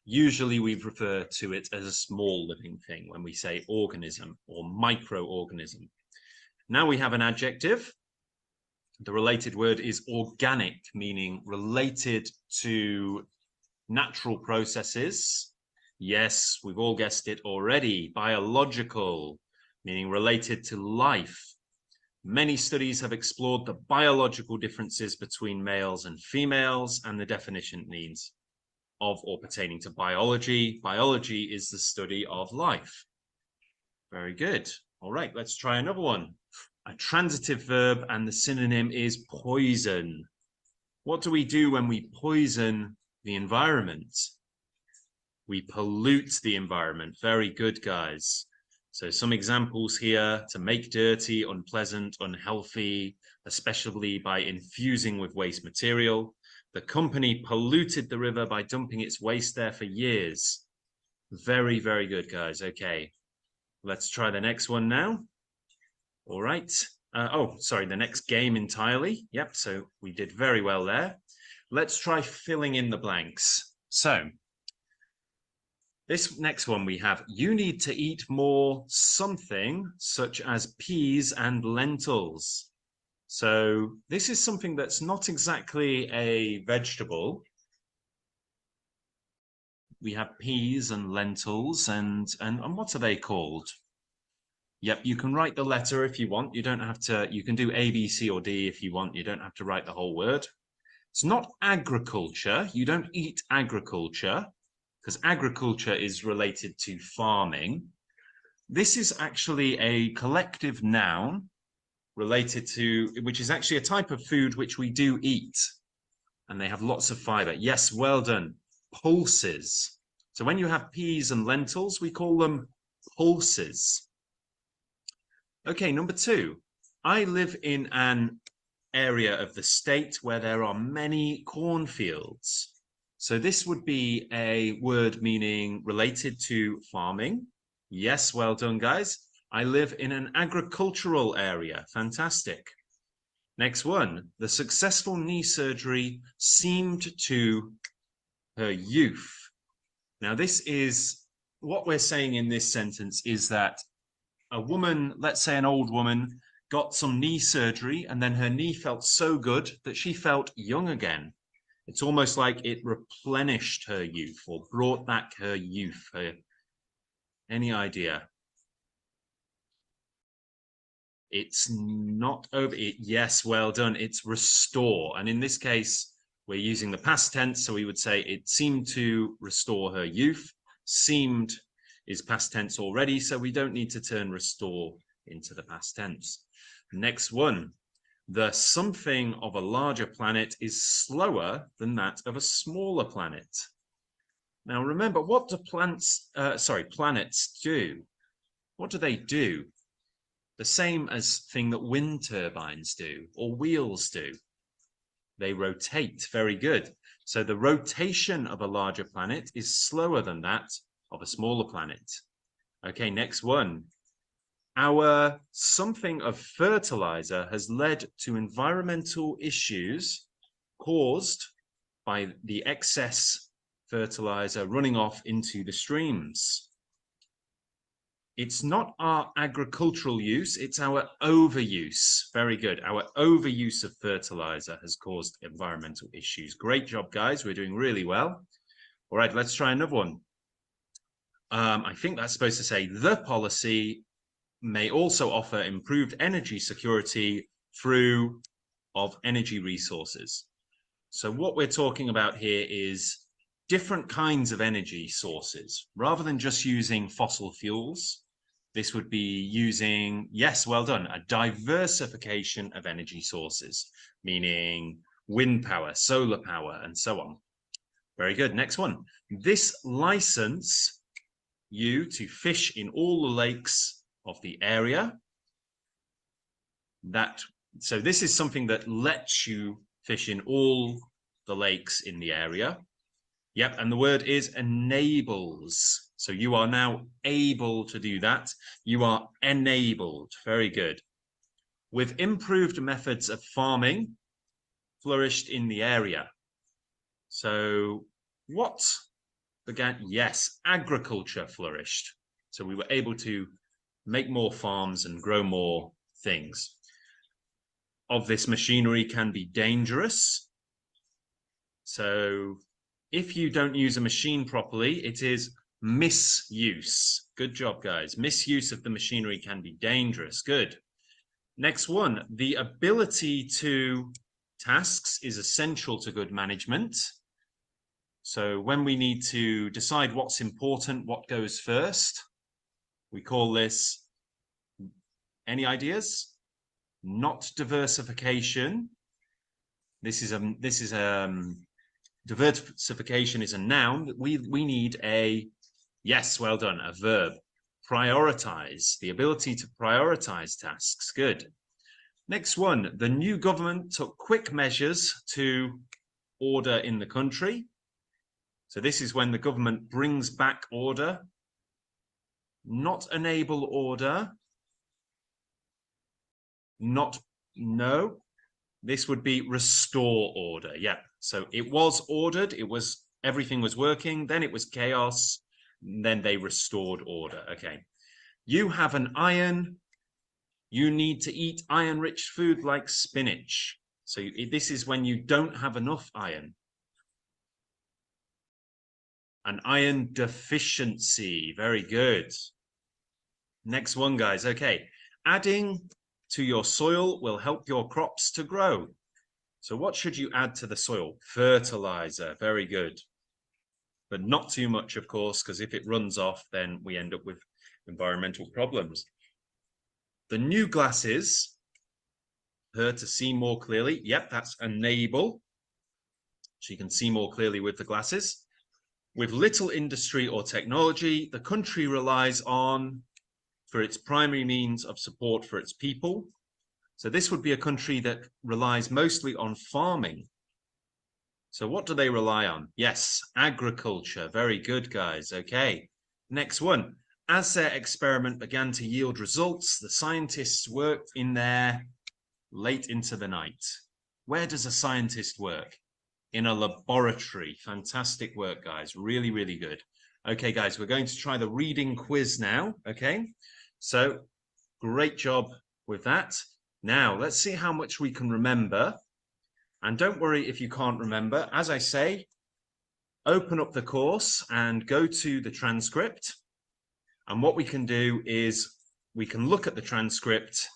Usually we refer to it as a small living thing when we say organism or microorganism. Now we have an adjective. The related word is organic, meaning related to natural processes. Yes, we've all guessed it already. Biological, meaning related to life. Many studies have explored the biological differences between males and females, and the definition means of or pertaining to biology. Biology is the study of life. Very good. All right, let's try another one. A transitive verb, and the synonym is poison. What do we do when we poison the environment? We pollute the environment. Very good, guys. So some examples here: to make dirty, unpleasant, unhealthy, especially by infusing with waste material. The company polluted the river by dumping its waste there for years. Very, very good, guys. Okay, let's try the next one now. All right. The next game entirely. Yep, so we did very well there. Let's try filling in the blanks. So this next one we have, you need to eat more something such as peas and lentils. So this is something that's not exactly a vegetable. we have peas and lentils and what are they called? Yep, you can write the letter if you want. You don't have to, you can do A, B, C, or D if you want. You don't have to write the whole word. It's not agriculture. You don't eat agriculture because agriculture is related to farming. This is actually a collective noun related to, which is actually a type of food which we do eat. And they have lots of fiber. Yes, well done. Pulses. So when you have peas and lentils, we call them pulses. Okay, number 2. I live in an area of the state where there are many cornfields. So this would be a word meaning related to farming. Yes, well done, guys. I live in an agricultural area. Fantastic. Next one. The successful knee surgery seemed to her youth. Now, this is what we're saying in this sentence is that a woman, let's say an old woman, got some knee surgery and then her knee felt so good that she felt young again. It's almost like it replenished her youth or brought back her youth. Any idea? It's not over. Yes, well done. It's restore. And in this case, we're using the past tense. So we would say it seemed to restore her youth. Seemed is past tense already. So we don't need to turn restore into the past tense. Next one. The something of a larger planet is slower than that of a smaller planet. Now remember, what do planets do? What do they do? The same as thing that wind turbines do or wheels do. They rotate. Very good. So the rotation of a larger planet is slower than that of a smaller planet. Okay, next one. Our something of fertilizer has led to environmental issues caused by the excess fertilizer running off into the streams. It's not our agricultural use, it's our overuse. Very good. Our overuse of fertilizer has caused environmental issues. Great job, guys. We're doing really well. All right, let's try another one. I think that's supposed to say the policy may also offer improved energy security through of energy resources. So what we're talking about here is different kinds of energy sources. Rather than just using fossil fuels, this would be using, yes, well done, a diversification of energy sources, meaning wind power, solar power, and so on. Very good. Next one. This license you to fish in all the lakes of the area. So this is something that lets you fish in all the lakes in the area. Yep, and the word is enables. So you are now able to do that. You are enabled. Very good. With improved methods of farming flourished in the area. So what began? Yes, agriculture flourished. So we were able to make more farms and grow more things. Of this machinery can be dangerous. So if you don't use a machine properly, it is misuse. Good job, guys. Misuse of the machinery can be dangerous. Good. Next one. The ability to tasks is essential to good management. So when we need to decide what's important, what goes first, we call this, any ideas? Not diversification. Diversification is a noun. We need a, yes, well done, a verb. Prioritize, the ability to prioritize tasks. Good. Next one, the new government took quick measures to order in the country. So this is when the government brings back order. Not enable order. No. This would be restore order. Yeah. So it was ordered. Everything was working. Then it was chaos. Then they restored order. Okay. You have an iron. You need to eat iron-rich food like spinach. So this is when you don't have enough iron. An iron deficiency. Very good. Next one, guys. Okay. Adding to your soil will help your crops to grow. So what should you add to the soil? Fertilizer. Very good. But not too much, of course, because if it runs off, then we end up with environmental problems. The new glasses, her to see more clearly. Yep, that's enable. She can see more clearly with the glasses. With little industry or technology, the country relies on for its primary means of support for its people. So this would be a country that relies mostly on farming. So what do they rely on? Yes, agriculture. Very good, guys. Okay, next one. As their experiment began to yield results, the scientists worked in there late into the night. Where does a scientist work? In a laboratory. Fantastic work, guys. Really, really good. Okay, guys, we're going to try the reading quiz now. Okay, so great job with that. Now, let's see how much we can remember. And don't worry if you can't remember. As I say, open up the course and go to the transcript. And what we can do is we can look at the transcript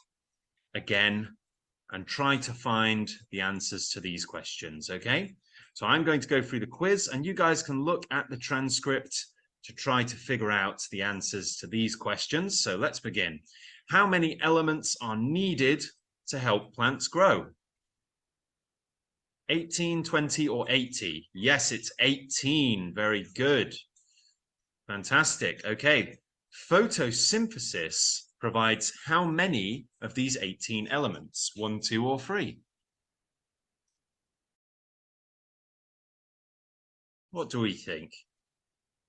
again and try to find the answers to these questions, okay? So I'm going to go through the quiz and you guys can look at the transcript to try to figure out the answers to these questions. So let's begin. How many elements are needed to help plants grow? 18, 20, or 80? Yes, it's 18. Very good. Fantastic. Okay. Photosynthesis provides how many of these 18 elements? 1, 2, or 3? What do we think?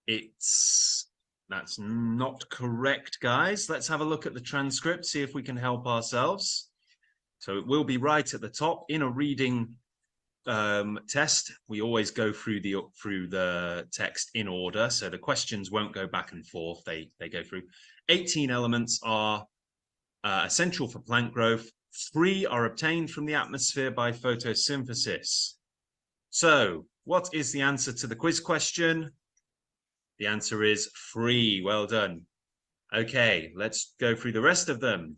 That's not correct, guys. Let's have a look at the transcript, see if we can help ourselves. So it will be right at the top. In a reading test, we always go through the text in order, so the questions won't go back and forth. They go through. 18 elements are essential for plant growth. 3 are obtained from the atmosphere by photosynthesis. So what is the answer to the quiz question? The answer is 3. Well done. Okay, let's go through the rest of them.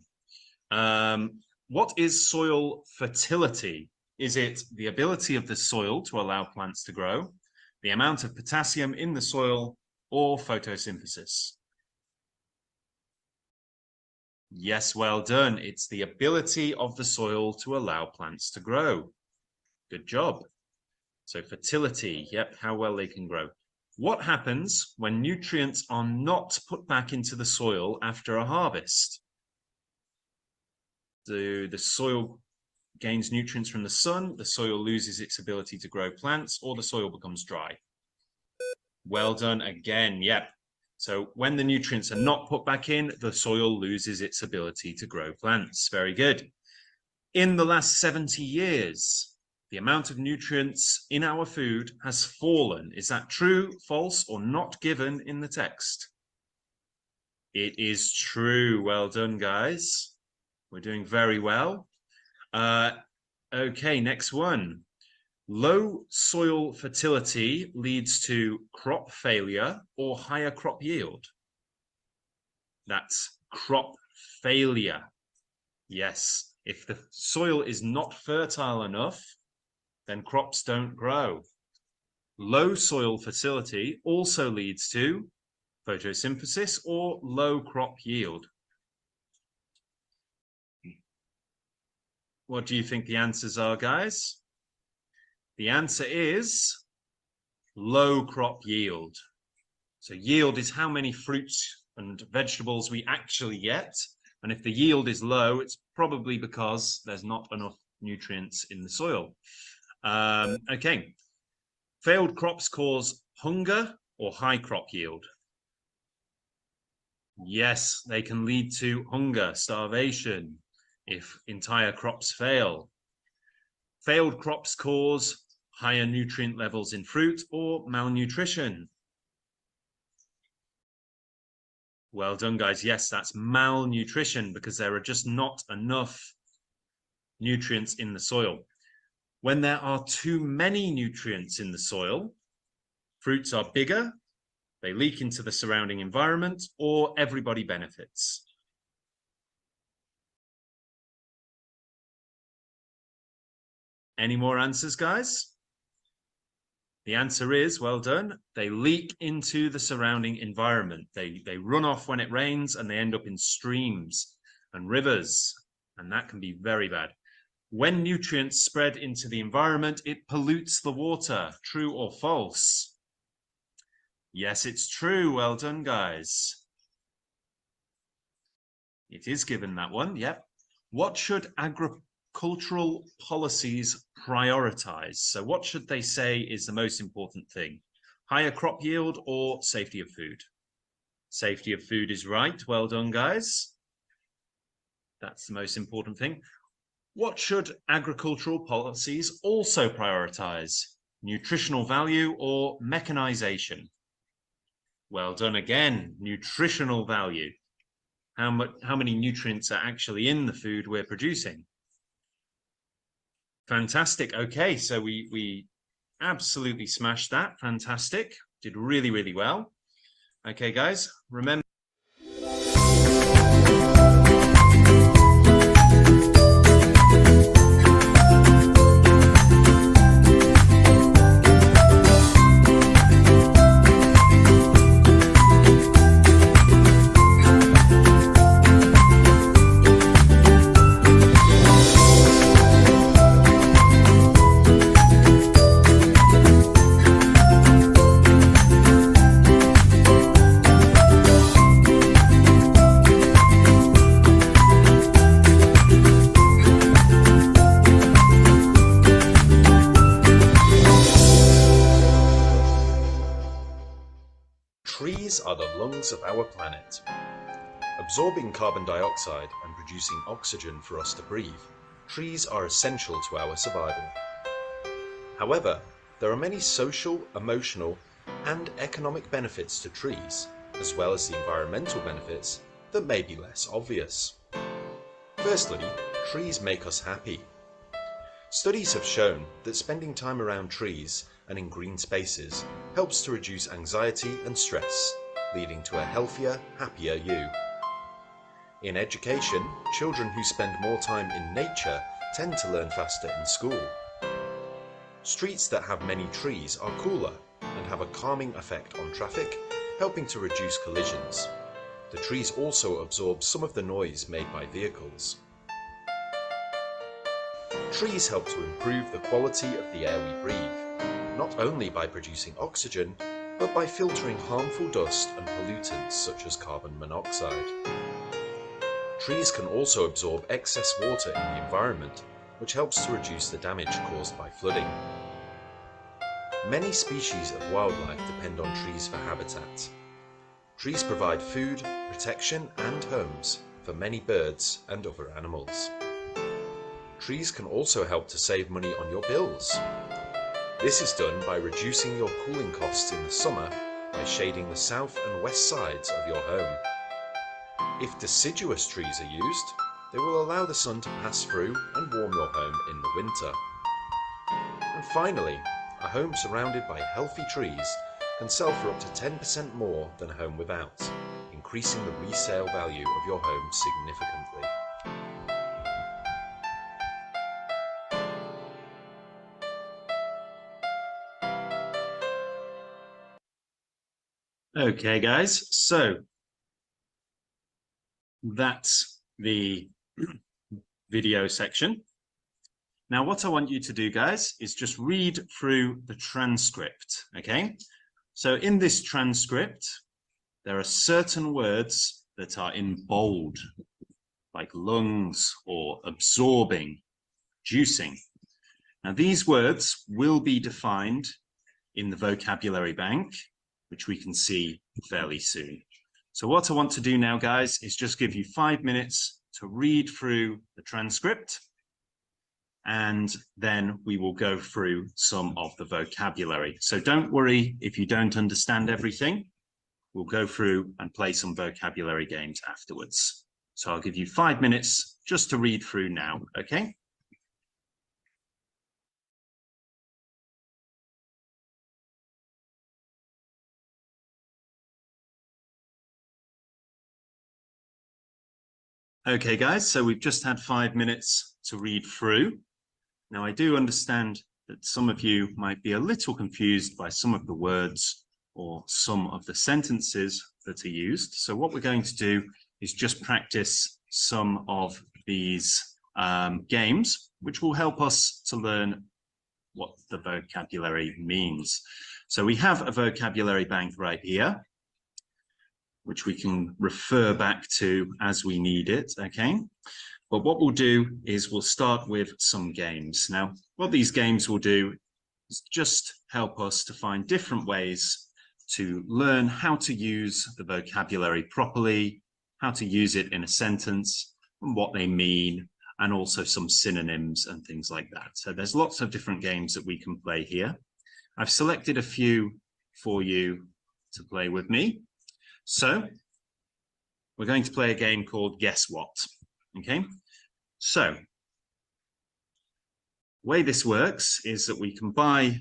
What is soil fertility? Is it the ability of the soil to allow plants to grow, the amount of potassium in the soil, or photosynthesis? Yes, well done. It's the ability of the soil to allow plants to grow. Good job. So fertility, yep, how well they can grow. What happens when nutrients are not put back into the soil after a harvest? The soil gains nutrients from the sun, the soil loses its ability to grow plants, or the soil becomes dry? Well done again, yep. So when the nutrients are not put back in, the soil loses its ability to grow plants. Very good. In the last 70 years, the amount of nutrients in our food has fallen. Is that true, false, or not given in the text? It is true. Well done, guys. We're doing very well. Okay, next one. Low soil fertility leads to crop failure or higher crop yield. That's crop failure. Yes, if the soil is not fertile enough, then crops don't grow. Low soil fertility also leads to photosynthesis or low crop yield. What do you think the answers are, guys? The answer is low crop yield. So yield is how many fruits and vegetables we actually get. And if the yield is low, it's probably because there's not enough nutrients in the soil. Okay. Failed crops cause hunger or high crop yield? Yes, they can lead to hunger, starvation, if entire crops fail. Failed crops cause higher nutrient levels in fruit or malnutrition? Well done, guys. Yes, that's malnutrition because there are just not enough nutrients in the soil. When there are too many nutrients in the soil, fruits are bigger they leak into the surrounding environment, or everybody benefits? Any more answers, guys? The answer is, well done, they leak into the surrounding environment. They run off when it rains and they end up in streams and rivers, and that can be very bad. When nutrients spread into the environment, it pollutes the water. True or false? Yes, it's true. Well done, guys. It is given, that one, yep. What should agricultural policies prioritize? So what should they say is the most important thing? Higher crop yield or safety of food? Safety of food is right. Well done, guys. That's the most important thing. What should agricultural policies also prioritize? Nutritional value or mechanization? Well done again. Nutritional value. How many nutrients are actually in the food we're producing? Fantastic. Okay, so we absolutely smashed that. Fantastic. Did really, really well. Okay, guys, remember. Trees are the lungs of our planet. Absorbing carbon dioxide and producing oxygen for us to breathe, trees are essential to our survival. However, there are many social, emotional, and economic benefits to trees, as well as the environmental benefits that may be less obvious. Firstly, trees make us happy. Studies have shown that spending time around trees and in green spaces helps to reduce anxiety and stress, leading to a healthier, happier you. In education, children who spend more time in nature tend to learn faster in school. Streets that have many trees are cooler and have a calming effect on traffic, helping to reduce collisions. The trees also absorb some of the noise made by vehicles. Trees help to improve the quality of the air we breathe, not only by producing oxygen, but by filtering harmful dust and pollutants such as carbon monoxide. Trees can also absorb excess water in the environment, which helps to reduce the damage caused by flooding. Many species of wildlife depend on trees for habitat. Trees provide food, protection, and homes for many birds and other animals. Trees can also help to save money on your bills. This is done by reducing your cooling costs in the summer by shading the south and west sides of your home. If deciduous trees are used, they will allow the sun to pass through and warm your home in the winter. And finally, a home surrounded by healthy trees can sell for up to 10% more than a home without, increasing the resale value of your home significantly. Okay, guys, so that's the video section. Now, what I want you to do, guys, is just read through the transcript, okay? So in this transcript, there are certain words that are in bold, like lungs or absorbing, juicing. Now, these words will be defined in the vocabulary bank, which we can see fairly soon. So what I want to do now, guys, is just give you 5 minutes to read through the transcript, and then we will go through some of the vocabulary. So don't worry if you don't understand everything. We'll go through and play some vocabulary games afterwards. So I'll give you 5 minutes just to read through now, okay? Okay, guys, so we've just had 5 minutes to read through. Now, I do understand that some of you might be a little confused by some of the words or some of the sentences that are used. So what we're going to do is just practice some of these games, which will help us to learn what the vocabulary means. So we have a vocabulary bank right here, which we can refer back to as we need it, okay? But what we'll do is we'll start with some games. Now, what these games will do is just help us to find different ways to learn how to use the vocabulary properly, how to use it in a sentence, and what they mean, and also some synonyms and things like that. So there's lots of different games that we can play here. I've selected a few for you to play with me. So we're going to play a game called Guess What, okay? So the way this works is that we can buy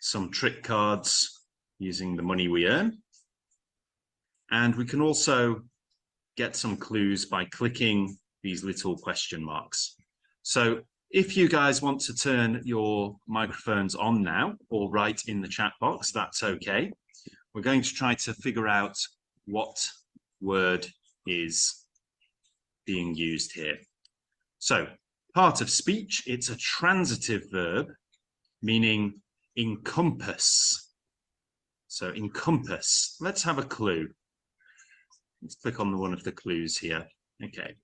some trick cards using the money we earn. And we can also get some clues by clicking these little question marks. So if you guys want to turn your microphones on now or write in the chat box, that's okay. We're going to try to figure out what word is being used here. So part of speech, it's a transitive verb, meaning encompass. So encompass. Let's have a clue. Let's click on one of the clues here. Okay.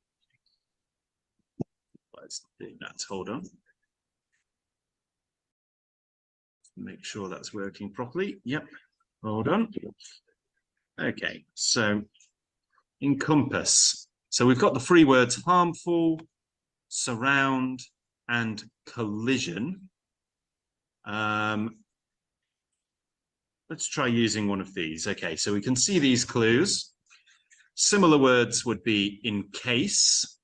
Let's do that. Hold on. Make sure that's working properly. Yep. Hold on. Okay. So encompass. So we've got the three words harmful, surround, and collision. Let's try using one of these. Okay, so we can see these clues. Similar words would be encase.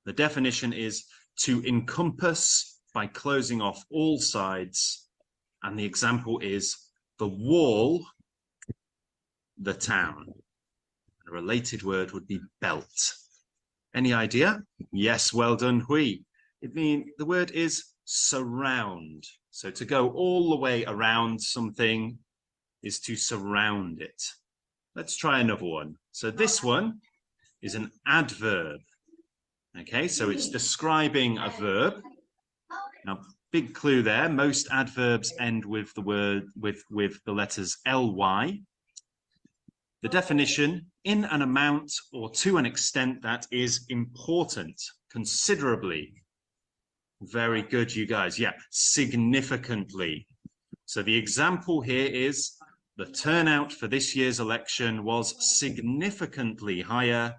The definition is to encompass by closing off all sides. And the example is the wall, the town. A related word would be belt. Any idea? Yes, well done, Hui. It means the word is surround. So to go all the way around something is to surround it. Let's try another one. So this one is an adverb. Okay, so it's describing a verb. Now, big clue there. Most adverbs end with the word with the letters ly. The definition, in an amount or to an extent that is important, considerably. Very good, you guys. Yeah, significantly. So the example here is the turnout for this year's election was significantly higher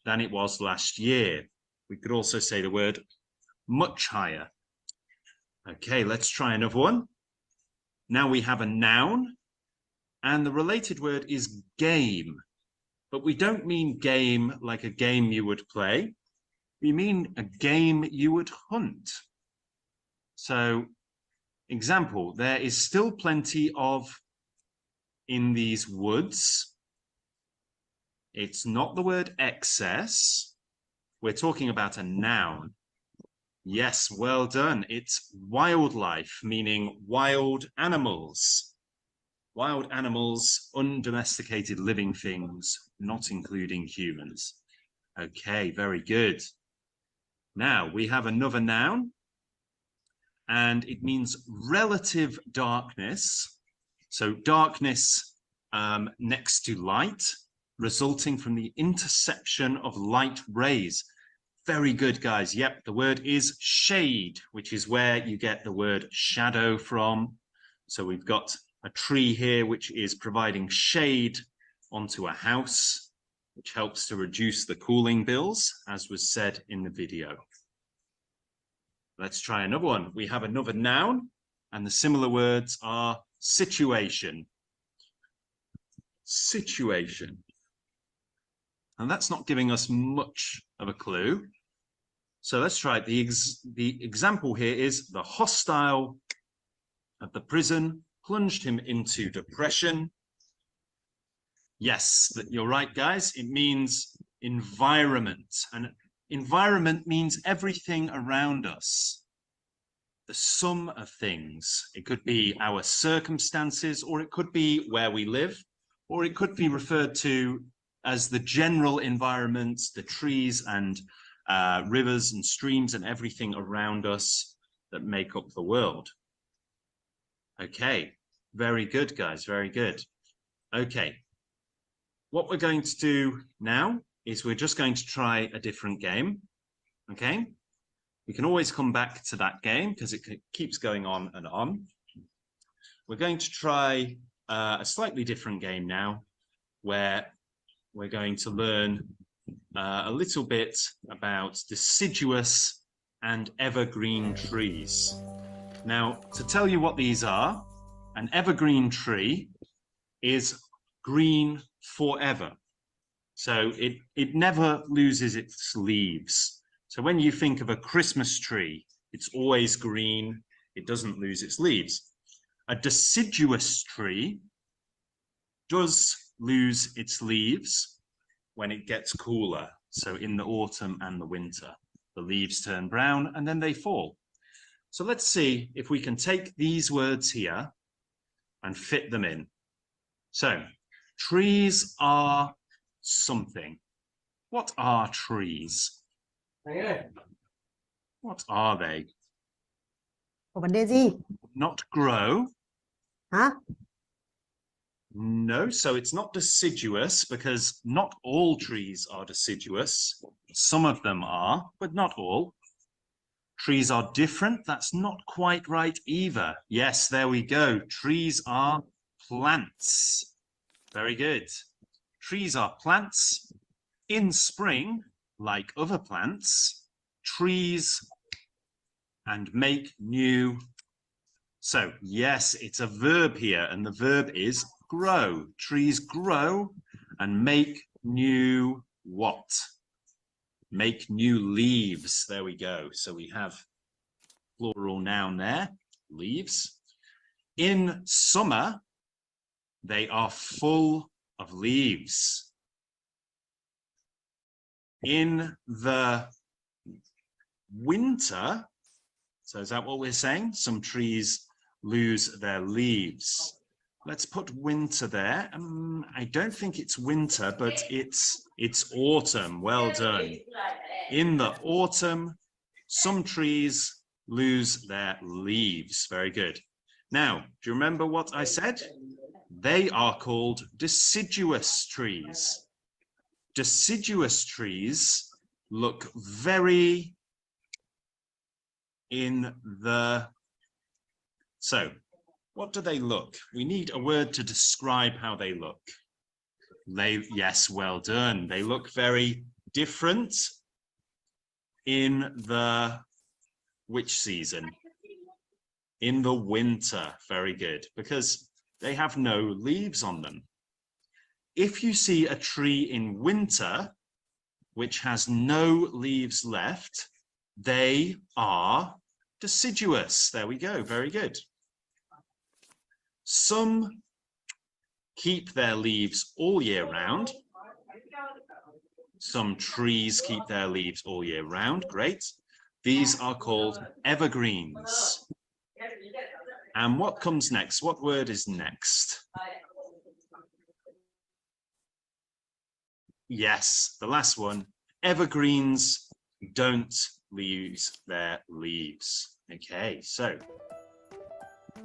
than it was last year. We could also say the word much higher. Okay, let's try another one. Now we have a noun, and the related word is game. But we don't mean game like a game you would play. We mean a game you would hunt. So, example, there is still plenty of in these woods. It's not the word excess. We're talking about a noun. Yes, well done. It's wildlife, meaning wild animals. Wild animals, undomesticated living things, not including humans. Okay, very good. Now we have another noun, and it means relative darkness. So darkness next to light, resulting from the interception of light rays. Very good, guys. Yep, the word is shade, which is where you get the word shadow from. So we've got a tree here, which is providing shade onto a house, which helps to reduce the cooling bills, as was said in the video. Let's try another one. We have another noun, and the similar words are situation. Situation. And that's not giving us much of a clue. So let's try it. The example here is the hostile of the prison plunged him into depression. Yes, you're right, guys. It means environment. And environment means everything around us. The sum of things. It could be our circumstances, or it could be where we live, or it could be referred to as the general environment, the trees and rivers and streams and everything around us that make up the world. Okay, very good, guys, very good. Okay, what we're going to do now is we're just going to try a different game, okay? We can always come back to that game because it keeps going on and on. We're going to try a slightly different game now where we're going to learn a little bit about deciduous and evergreen trees. Now, to tell you what these are, an evergreen tree is green forever. So it never loses its leaves. So when you think of a Christmas tree, it's always green. It doesn't lose its leaves. A deciduous tree does lose its leaves when it gets cooler. So in the autumn and the winter, the leaves turn brown and then they fall. So let's see if we can take these words here and fit them in. So trees are something. What are trees? What are they? Có vấn đề gì? Not grow. Hả? No, so it's not deciduous because not all trees are deciduous. Some of them are, but not all. Trees are different. That's not quite right either. Yes, there we go. Trees are plants. Very good. Trees are plants. In spring, like other plants, trees and make new. So yes, it's a verb here, and the verb is grow. Trees grow and make new what? Make new leaves. There we go. So we have plural noun there, leaves. In summer, they are full of leaves. In the winter, so is that what we're saying? Some trees lose their leaves. Let's put winter there. I don't think it's winter, but it's autumn. Well done. In the autumn, some trees lose their leaves. Very good. Now, do you remember what I said? They are called deciduous trees. Deciduous trees look very in the... So, what do they look? We need a word to describe how they look. Yes, well done. They look very different in the which season? In the winter. Very good, because they have no leaves on them. If you see a tree in winter which has no leaves left, they are deciduous. There we go. Very good. Some keep their leaves all year round. Some trees keep their leaves all year round. Great. These are called evergreens. And what comes next? What word is next? Yes, the last one. Evergreens don't lose their leaves. Okay, so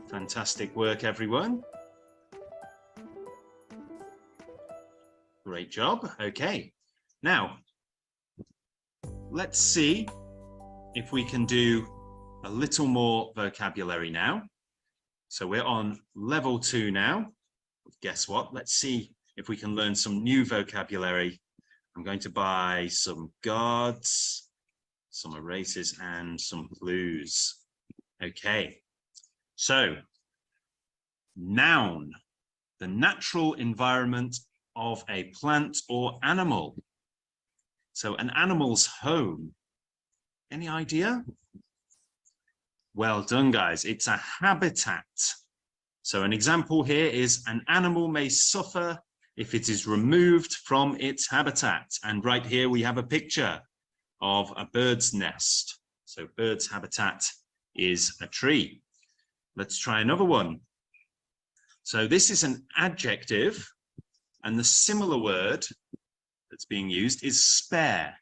fantastic work, everyone. Great job. Okay, now let's see if we can do a little more vocabulary now. So we're on level 2 now. Guess what? Let's see if we can learn some new vocabulary. I'm going to buy some guards, some erasers, and some clues. Okay, so noun, the natural environment of a plant or animal. So an animal's home. Any idea? Well done, guys. It's a habitat. So an example here is an animal may suffer if it is removed from its habitat. And right here we have a picture of a bird's nest. So bird's habitat is a tree. Let's try another one. So this is an adjective, and the similar word that's being used is spare.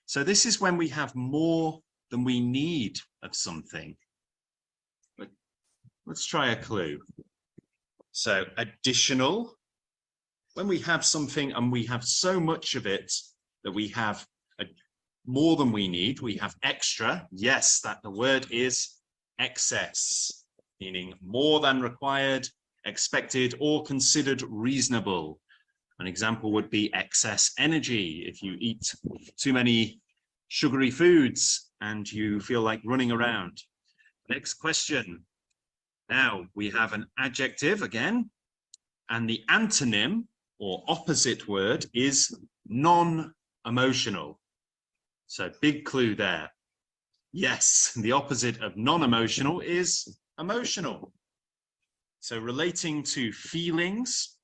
So this is when we have more than we need of something. But let's try a clue. So additional, when we have something and we have so much of it that we have more than we need, we have extra. Yes, that the word is excess, meaning more than required, expected, or considered reasonable. An example would be excess energy. If you eat too many sugary foods and you feel like running around. Next question. Now we have an adjective again, and the antonym or opposite word is non-emotional. So big clue there. Yes, the opposite of non-emotional is emotional. So relating to feelings,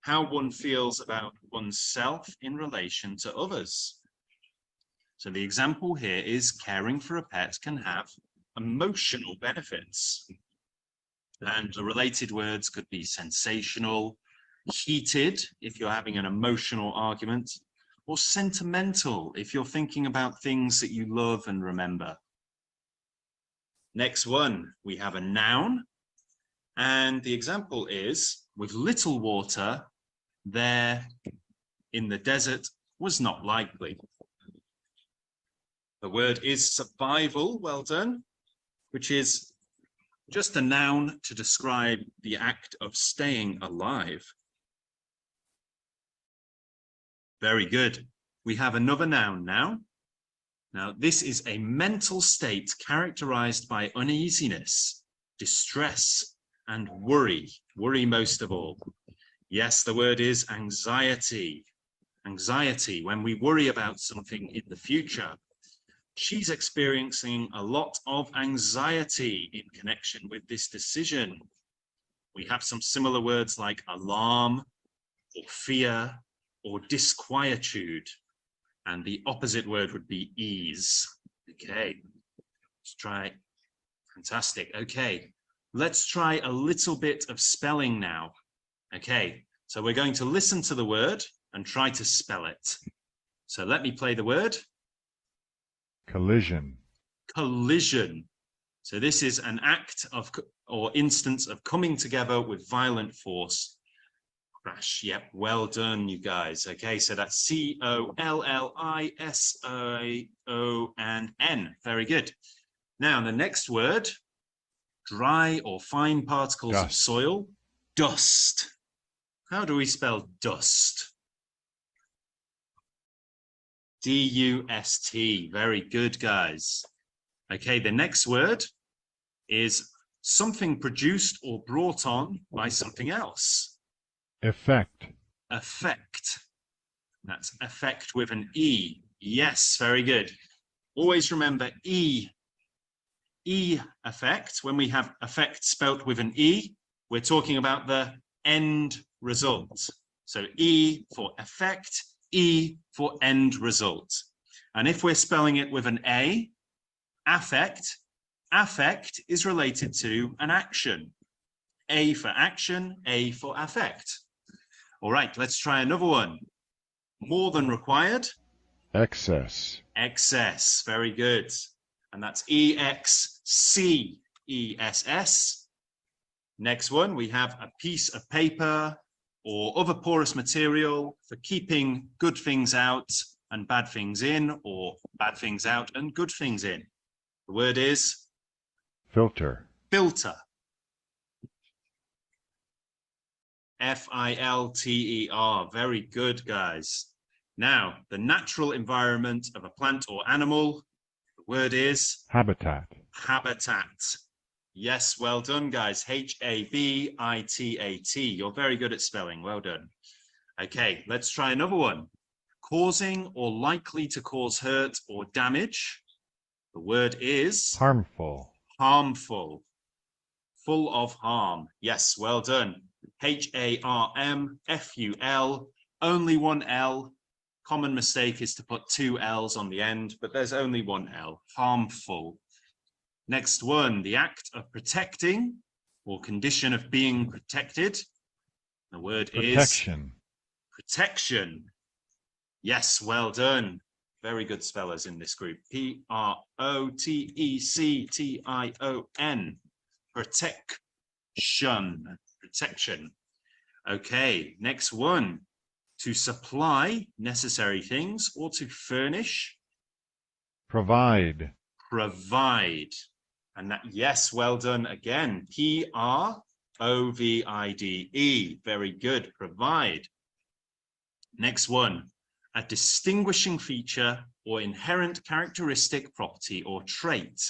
how one feels about oneself in relation to others. So the example here is caring for a pet can have emotional benefits. And the related words could be sensational, heated, if you're having an emotional argument, or sentimental, if you're thinking about things that you love and remember. Next one, we have a noun. And the example is, with little water, there in the desert was not likely. The word is survival, well done, which is just a noun to describe the act of staying alive. Very good. We have another noun now. Now, this is a mental state characterized by uneasiness, distress, and worry. Worry most of all. Yes, the word is anxiety. Anxiety, when we worry about something in the future. She's experiencing a lot of anxiety in connection with this decision. We have some similar words like alarm, or fear, or disquietude. And the opposite word would be ease. Okay, let's try. Fantastic. Okay, let's try a little bit of spelling now. Okay, so we're going to listen to the word and try to spell it. So let me play the word. Collision. Collision. So this is an act of or instance of coming together with violent force. Crash. Yep, well done, you guys. Okay, so that's C-O-L-L-I-S-I-O-N. Very good. Now, the next word, dry or fine particles of soil. Dust. How do we spell dust? D-U-S-T. Very good, guys. Okay, the next word is something produced or brought on by something else. Effect. Effect. That's effect with an E. Yes, very good. Always remember E. E effect. When we have effect spelt with an E, we're talking about the end result. So E for effect, E for end result. And if we're spelling it with an A, affect, affect is related to an action. A for action, A for affect. All right, let's try another one. More than required. Excess. Excess, very good. And that's E-X-C-E-S-S. Next one, we have a piece of paper or other porous material for keeping good things out and bad things in, or bad things out and good things in. The word is? Filter. Filter. F-I-L-T-E-R. Very good, guys. Now, the natural environment of a plant or animal, the word is? Habitat. Habitat. Yes, well done, guys. H-A-B-I-T-A-T. You're very good at spelling. Well done. Okay, let's try another one. Causing or likely to cause hurt or damage. The word is? Harmful. Harmful. Full of harm. Yes, well done. H-A-R-M-F-U-L. only one L. Common mistake is to put two L's on the end, but there's only one L. Harmful. Next one, the act of protecting or condition of being protected. The word Protection. is protection. Yes, well done. Very good spellers in this group. P-R-O-T-E-C-T-I-O-N. Protection. Protection. Okay, next one. To supply necessary things or to furnish. Provide. Provide. And that, yes, well done again. P-R-O-V-I-D-E. Very good. Provide. Next one. A distinguishing feature or inherent characteristic, property, or trait.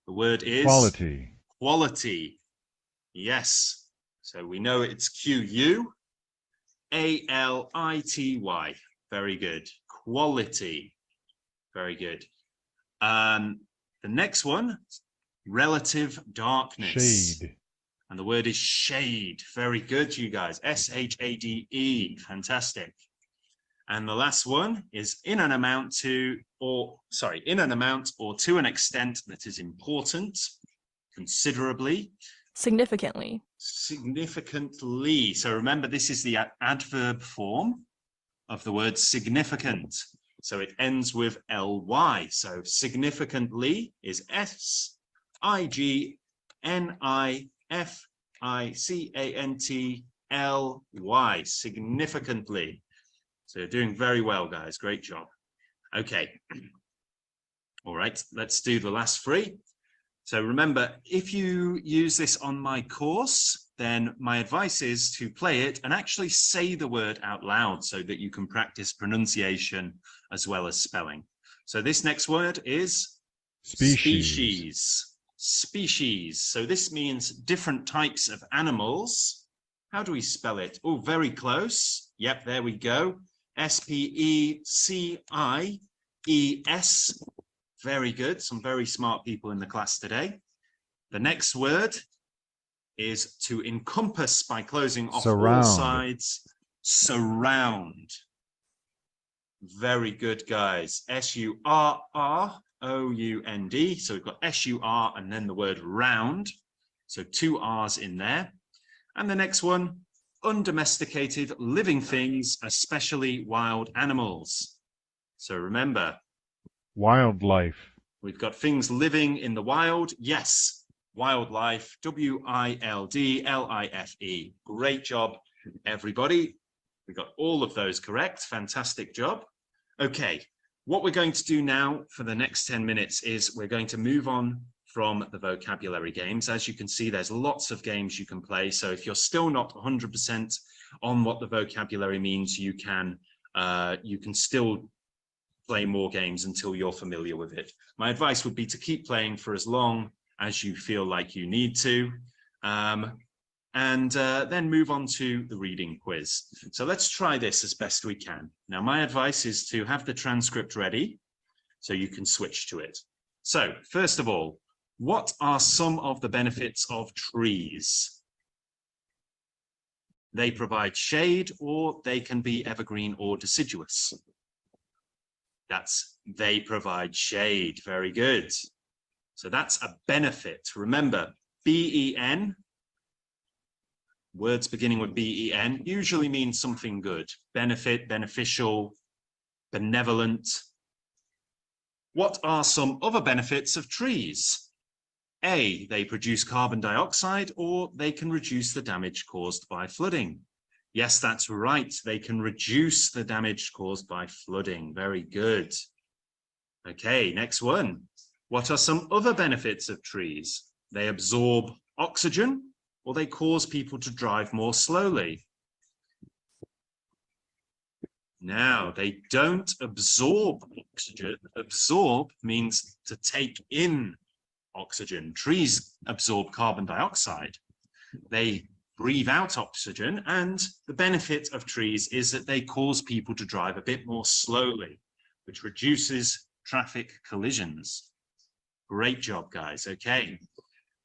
The word is Quality. quality. Yes. So we know it's Q-U-A-L-I-T-Y. Very good. Quality. Very good. The next one, relative darkness. Shade. And the word is shade. Very good, you guys. S-H-A-D-E. Fantastic. And the last one is in an amount or to an extent that is important, considerably. Significantly. Significantly. So remember, this is the adverb form of the word significant. So it ends with ly. So significantly is S-I-G-N-I-F-I-C-A-N-T-L-Y. Significantly. So you're doing very well, guys. Great job. Okay. All right, let's do the last three. So remember, if you use this on my course, then my advice is to play it and actually say the word out loud so that you can practice pronunciation as well as spelling. So this next word is Species. Species. So this means different types of animals. How do we spell it? Oh, very close. Yep, there we go. S-P-E-C-I-E-S. Very good. Some very smart people in the class today. The next word is to encompass by closing off all sides. Surround. Very good, guys. S-U-R-R-O-U-N-D. So we've got S-U-R and then the word round. So two R's in there. And the next one, undomesticated living things, especially wild animals. So remember, Wildlife. we've got things living in the wild. Yes, wildlife, W-I-L-D-L-I-F-E. Great job, everybody. We got all of those correct. Fantastic job. Okay, what we're going to do now for the next 10 minutes is we're going to move on from the vocabulary games. As you can see, there's lots of games you can play. So if you're still not 100% on what the vocabulary means, you can still play more games until you're familiar with it. My advice would be to keep playing for as long as you feel like you need to, and then move on to the reading quiz. So let's try this as best we can. Now, my advice is to have the transcript ready so you can switch to it. So first of all, what are some of the benefits of trees? They provide shade, or they can be evergreen or deciduous. They provide shade. Very good. So that's a benefit. Remember, B-E-N, words beginning with B-E-N, usually means something good. Benefit, beneficial, benevolent. What are some other benefits of trees? A, they produce carbon dioxide, or they can reduce the damage caused by flooding. Yes, that's right. They can reduce the damage caused by flooding. Very good. Okay, next one. What are some other benefits of trees? They absorb oxygen, or they cause people to drive more slowly. Now, they don't absorb oxygen. Absorb means to take in oxygen. Trees absorb carbon dioxide. They breathe out oxygen, and the benefit of trees is that they cause people to drive a bit more slowly, which reduces traffic collisions. Great job, guys. Okay.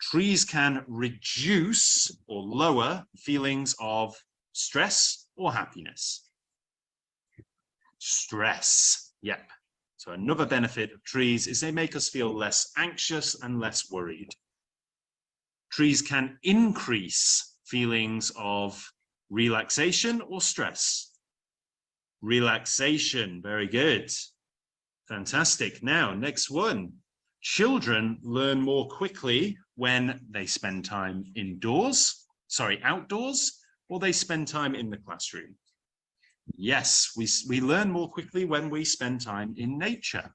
Trees can reduce or lower feelings of stress or happiness. Stress. Yep. So another benefit of trees is they make us feel less anxious and less worried. Trees can increase feelings of relaxation or stress. Relaxation, very good. Fantastic. Now, next one. Children learn more quickly when they spend time outdoors, or they spend time in the classroom. Yes, we learn more quickly when we spend time in nature,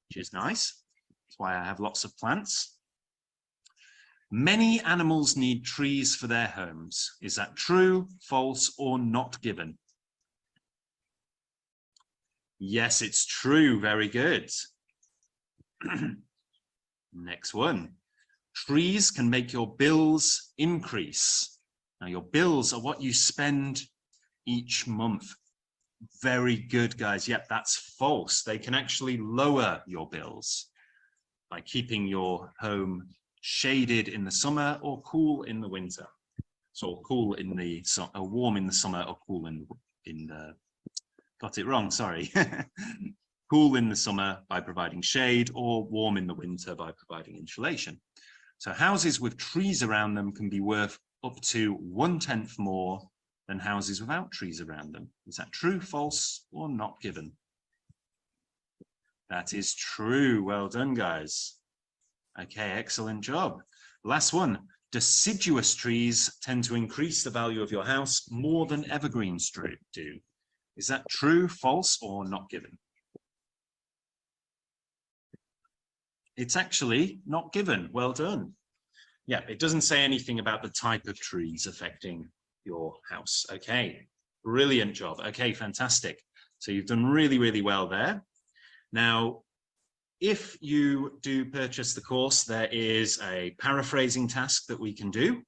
which is nice. That's why I have lots of plants. Many animals need trees for their homes. Is that true, false, or not given? Yes, it's true. Very good. Next one. Trees can make your bills increase. Now, your bills are what you spend each month. Very good, guys. Yep, that's false. They can actually lower your bills by keeping your home shaded in the summer or cool in the winter. So cool in the warm in the summer or cool in the got it wrong, sorry. Cool in the summer by providing shade, or warm in the winter by providing insulation. So houses with trees around them can be worth up to 1/10 more than houses without trees around them. Is that true, false, or not given? That is true. Well done, guys. Okay, excellent job. Last one. Deciduous trees tend to increase the value of your house more than evergreens do. Is that true, false, or not given? It's actually not given. Well done. Yeah, it doesn't say anything about the type of trees affecting your house. Okay, brilliant job. Okay, fantastic. So you've done really, really well there. Now, if you do purchase the course, there is a paraphrasing task that we can do,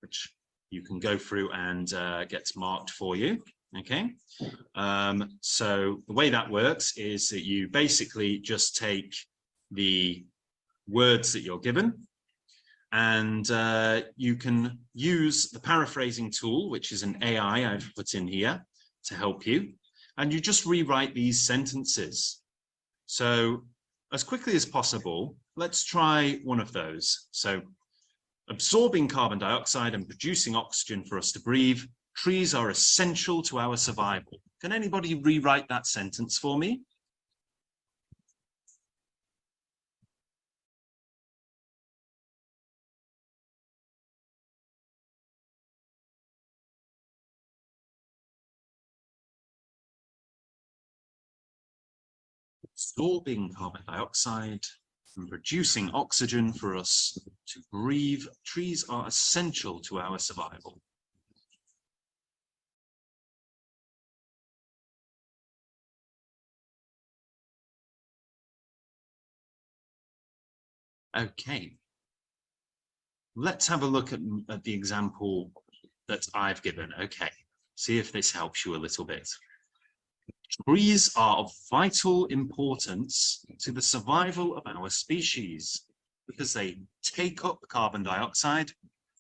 which you can go through and gets marked for you. Okay, so the way that works is that you basically just take the words that you're given, and you can use the paraphrasing tool, which is an AI I've put in here to help you, and you just rewrite these sentences. So as quickly as possible, let's try one of those. So, absorbing carbon dioxide and producing oxygen for us to breathe, trees are essential to our survival. Can anybody rewrite that sentence for me? Absorbing carbon dioxide and producing oxygen for us to breathe, trees are essential to our survival. Okay, let's have a look at the example that I've given. Okay, see if this helps you a little bit. Trees are of vital importance to the survival of our species because they take up carbon dioxide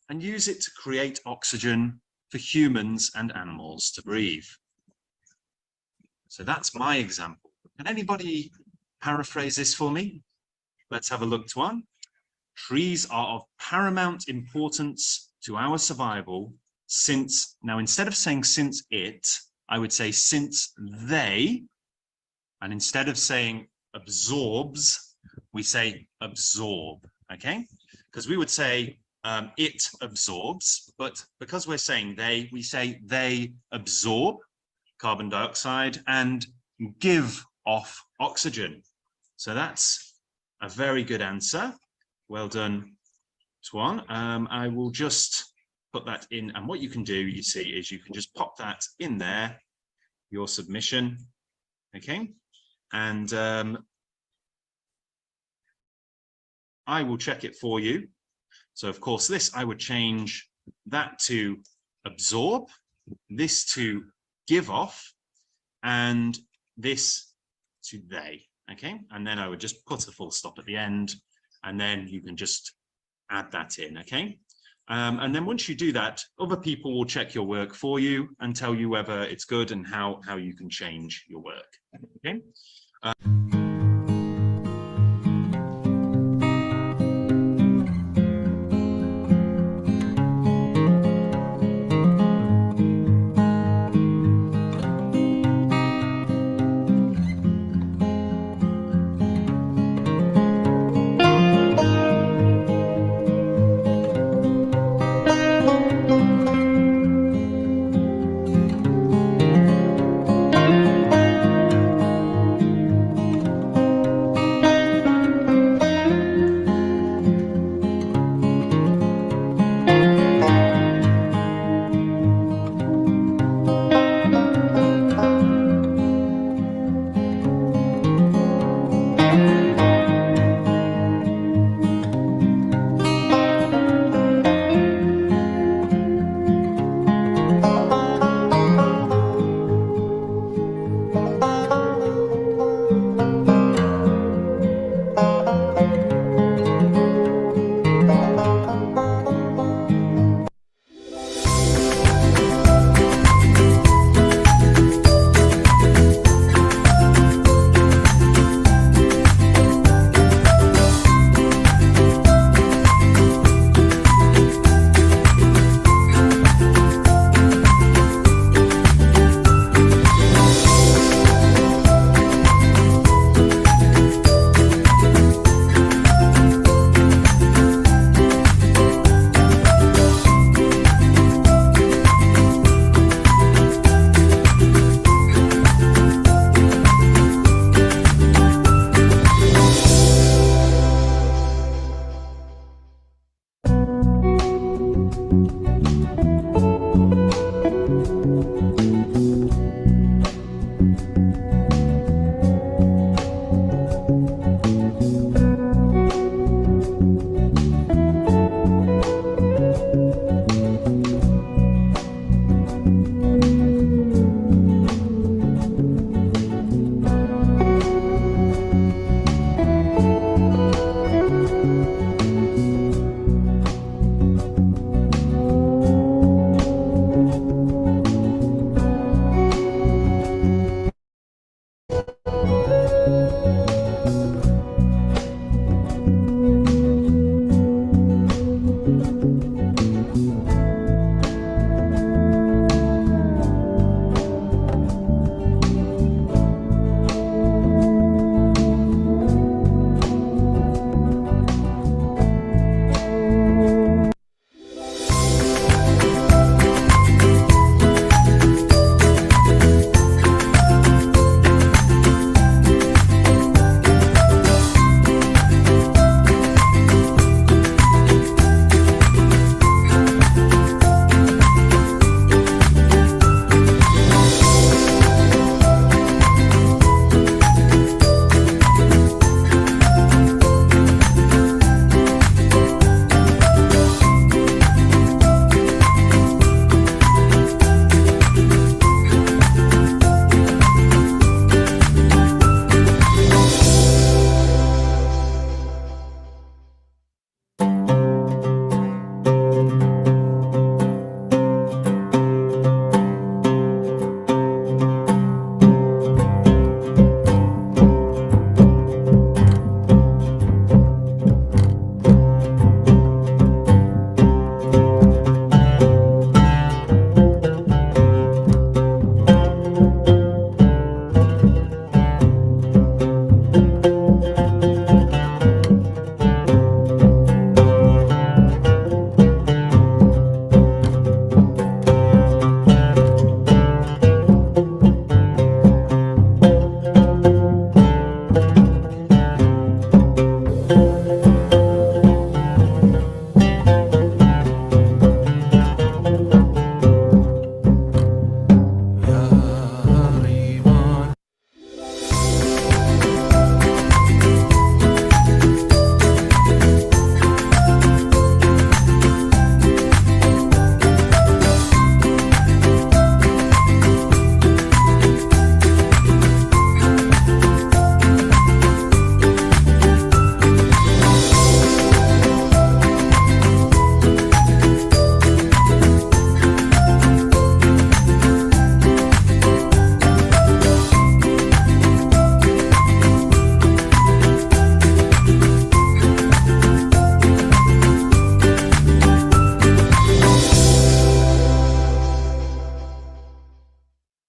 and use it to create oxygen for humans and animals to breathe. So that's my example. Can anybody paraphrase this for me? Let's have a look to one. Trees are of paramount importance to our survival since, now instead of saying since it, I would say since they, and instead of saying absorbs, we say absorb, okay? Because we would say it absorbs, but because we're saying they, we say they absorb carbon dioxide and give off oxygen. So that's a very good answer. Well done, Tuan. I will just put that in, and what you can do, you see, is you can just pop that in there, your submission, okay? And I will check it for you. So of course, this, I would change that to absorb, this to give off, and this to they, okay? And then I would just put a full stop at the end, and then you can just add that in, okay? And then once you do that, other people will check your work for you and tell you whether it's good and how you can change your work. Okay.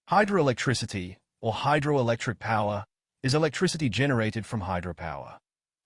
Hydroelectricity, or hydroelectric power, is electricity generated from hydropower.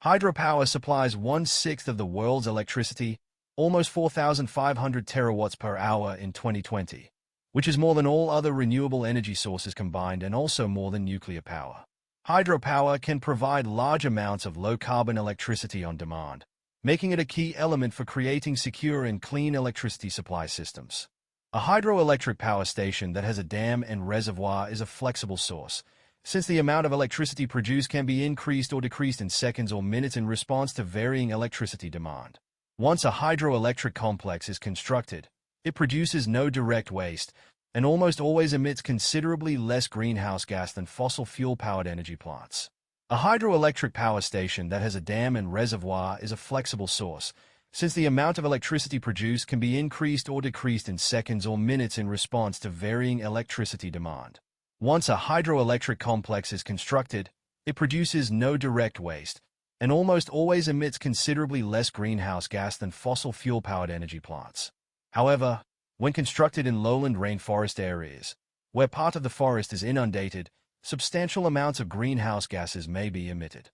Hydropower supplies 1/6 of the world's electricity, almost 4,500 terawatts per hour in 2020, which is more than all other renewable energy sources combined and also more than nuclear power. Hydropower can provide large amounts of low-carbon electricity on demand, making it a key element for creating secure and clean electricity supply systems. A hydroelectric power station that has a dam and reservoir is a flexible source, since the amount of electricity produced can be increased or decreased in seconds or minutes in response to varying electricity demand. Once a hydroelectric complex is constructed, it produces no direct waste and almost always emits considerably less greenhouse gas than fossil fuel-powered energy plants. A hydroelectric power station that has a dam and reservoir is a flexible source, since the amount of electricity produced can be increased or decreased in seconds or minutes in response to varying electricity demand. Once a hydroelectric complex is constructed, it produces no direct waste and almost always emits considerably less greenhouse gas than fossil fuel-powered energy plants. However, when constructed in lowland rainforest areas, where part of the forest is inundated, substantial amounts of greenhouse gases may be emitted.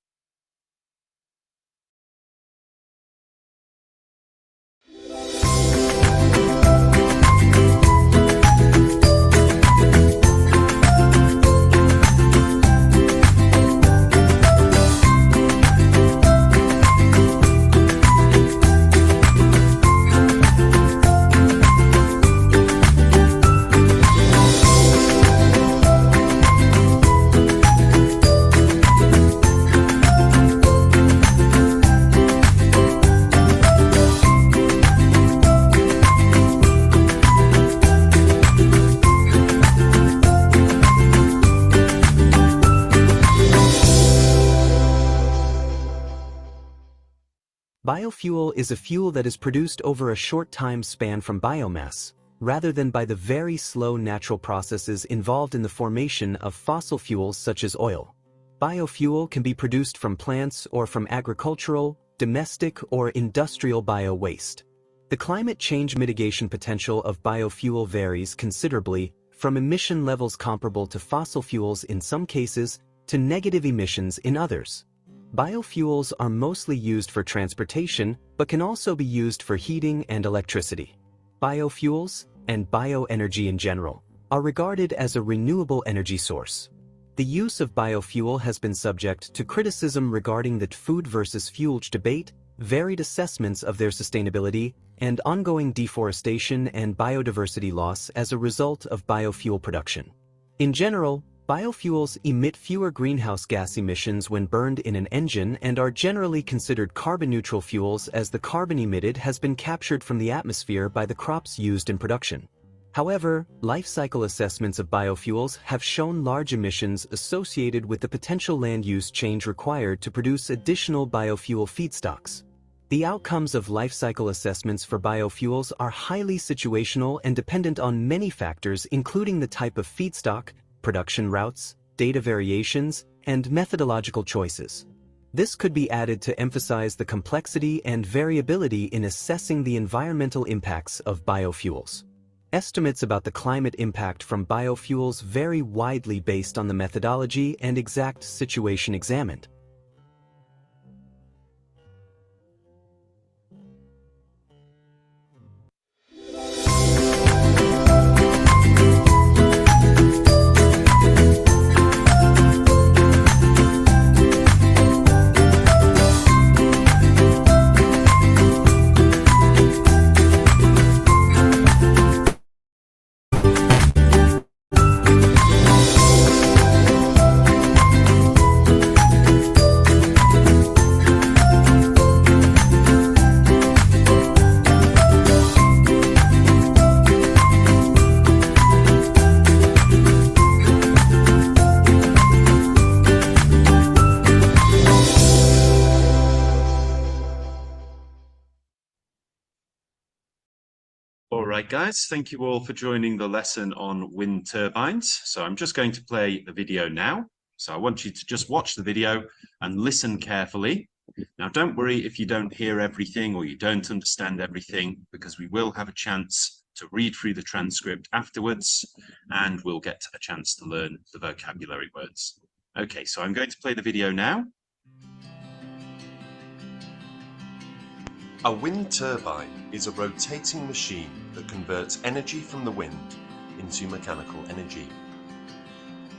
Biofuel is a fuel that is produced over a short time span from biomass, rather than by the very slow natural processes involved in the formation of fossil fuels such as oil. Biofuel can be produced from plants or from agricultural, domestic, or industrial bio-waste. The climate change mitigation potential of biofuel varies considerably, from emission levels comparable to fossil fuels in some cases to negative emissions in others. Biofuels are mostly used for transportation, but can also be used for heating and electricity. Biofuels, and bioenergy in general, are regarded as a renewable energy source. The use of biofuel has been subject to criticism regarding the food versus fuel debate, varied assessments of their sustainability, and ongoing deforestation and biodiversity loss as a result of biofuel production. In general, biofuels emit fewer greenhouse gas emissions when burned in an engine and are generally considered carbon-neutral fuels as the carbon emitted has been captured from the atmosphere by the crops used in production. However, life cycle assessments of biofuels have shown large emissions associated with the potential land use change required to produce additional biofuel feedstocks. The outcomes of life cycle assessments for biofuels are highly situational and dependent on many factors, including the type of feedstock, production routes, data variations, and methodological choices. This could be added to emphasize the complexity and variability in assessing the environmental impacts of biofuels. Estimates about the climate impact from biofuels vary widely based on the methodology and exact situation examined. All right, guys, thank you all for joining the lesson on wind turbines. So I'm just going to play the video now. So I want you to just watch the video and listen carefully. Now, don't worry if you don't hear everything or you don't understand everything, because we will have a chance to read through the transcript afterwards, and we'll get a chance to learn the vocabulary words. Okay, so I'm going to play the video now. A wind turbine is a rotating machine that converts energy from the wind into mechanical energy.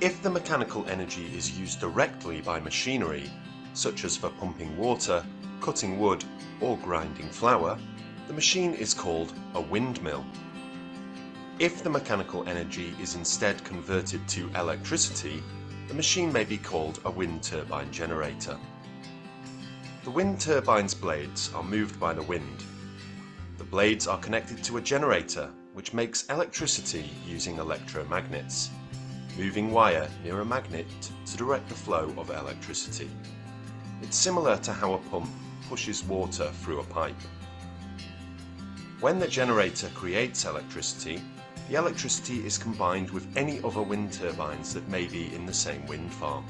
If the mechanical energy is used directly by machinery, such as for pumping water, cutting wood, or grinding flour, the machine is called a windmill. If the mechanical energy is instead converted to electricity, the machine may be called a wind turbine generator. The wind turbine's blades are moved by the wind. The blades are connected to a generator, which makes electricity using electromagnets, moving wire near a magnet to direct the flow of electricity. It's similar to how a pump pushes water through a pipe. When the generator creates electricity, the electricity is combined with any other wind turbines that may be in the same wind farm.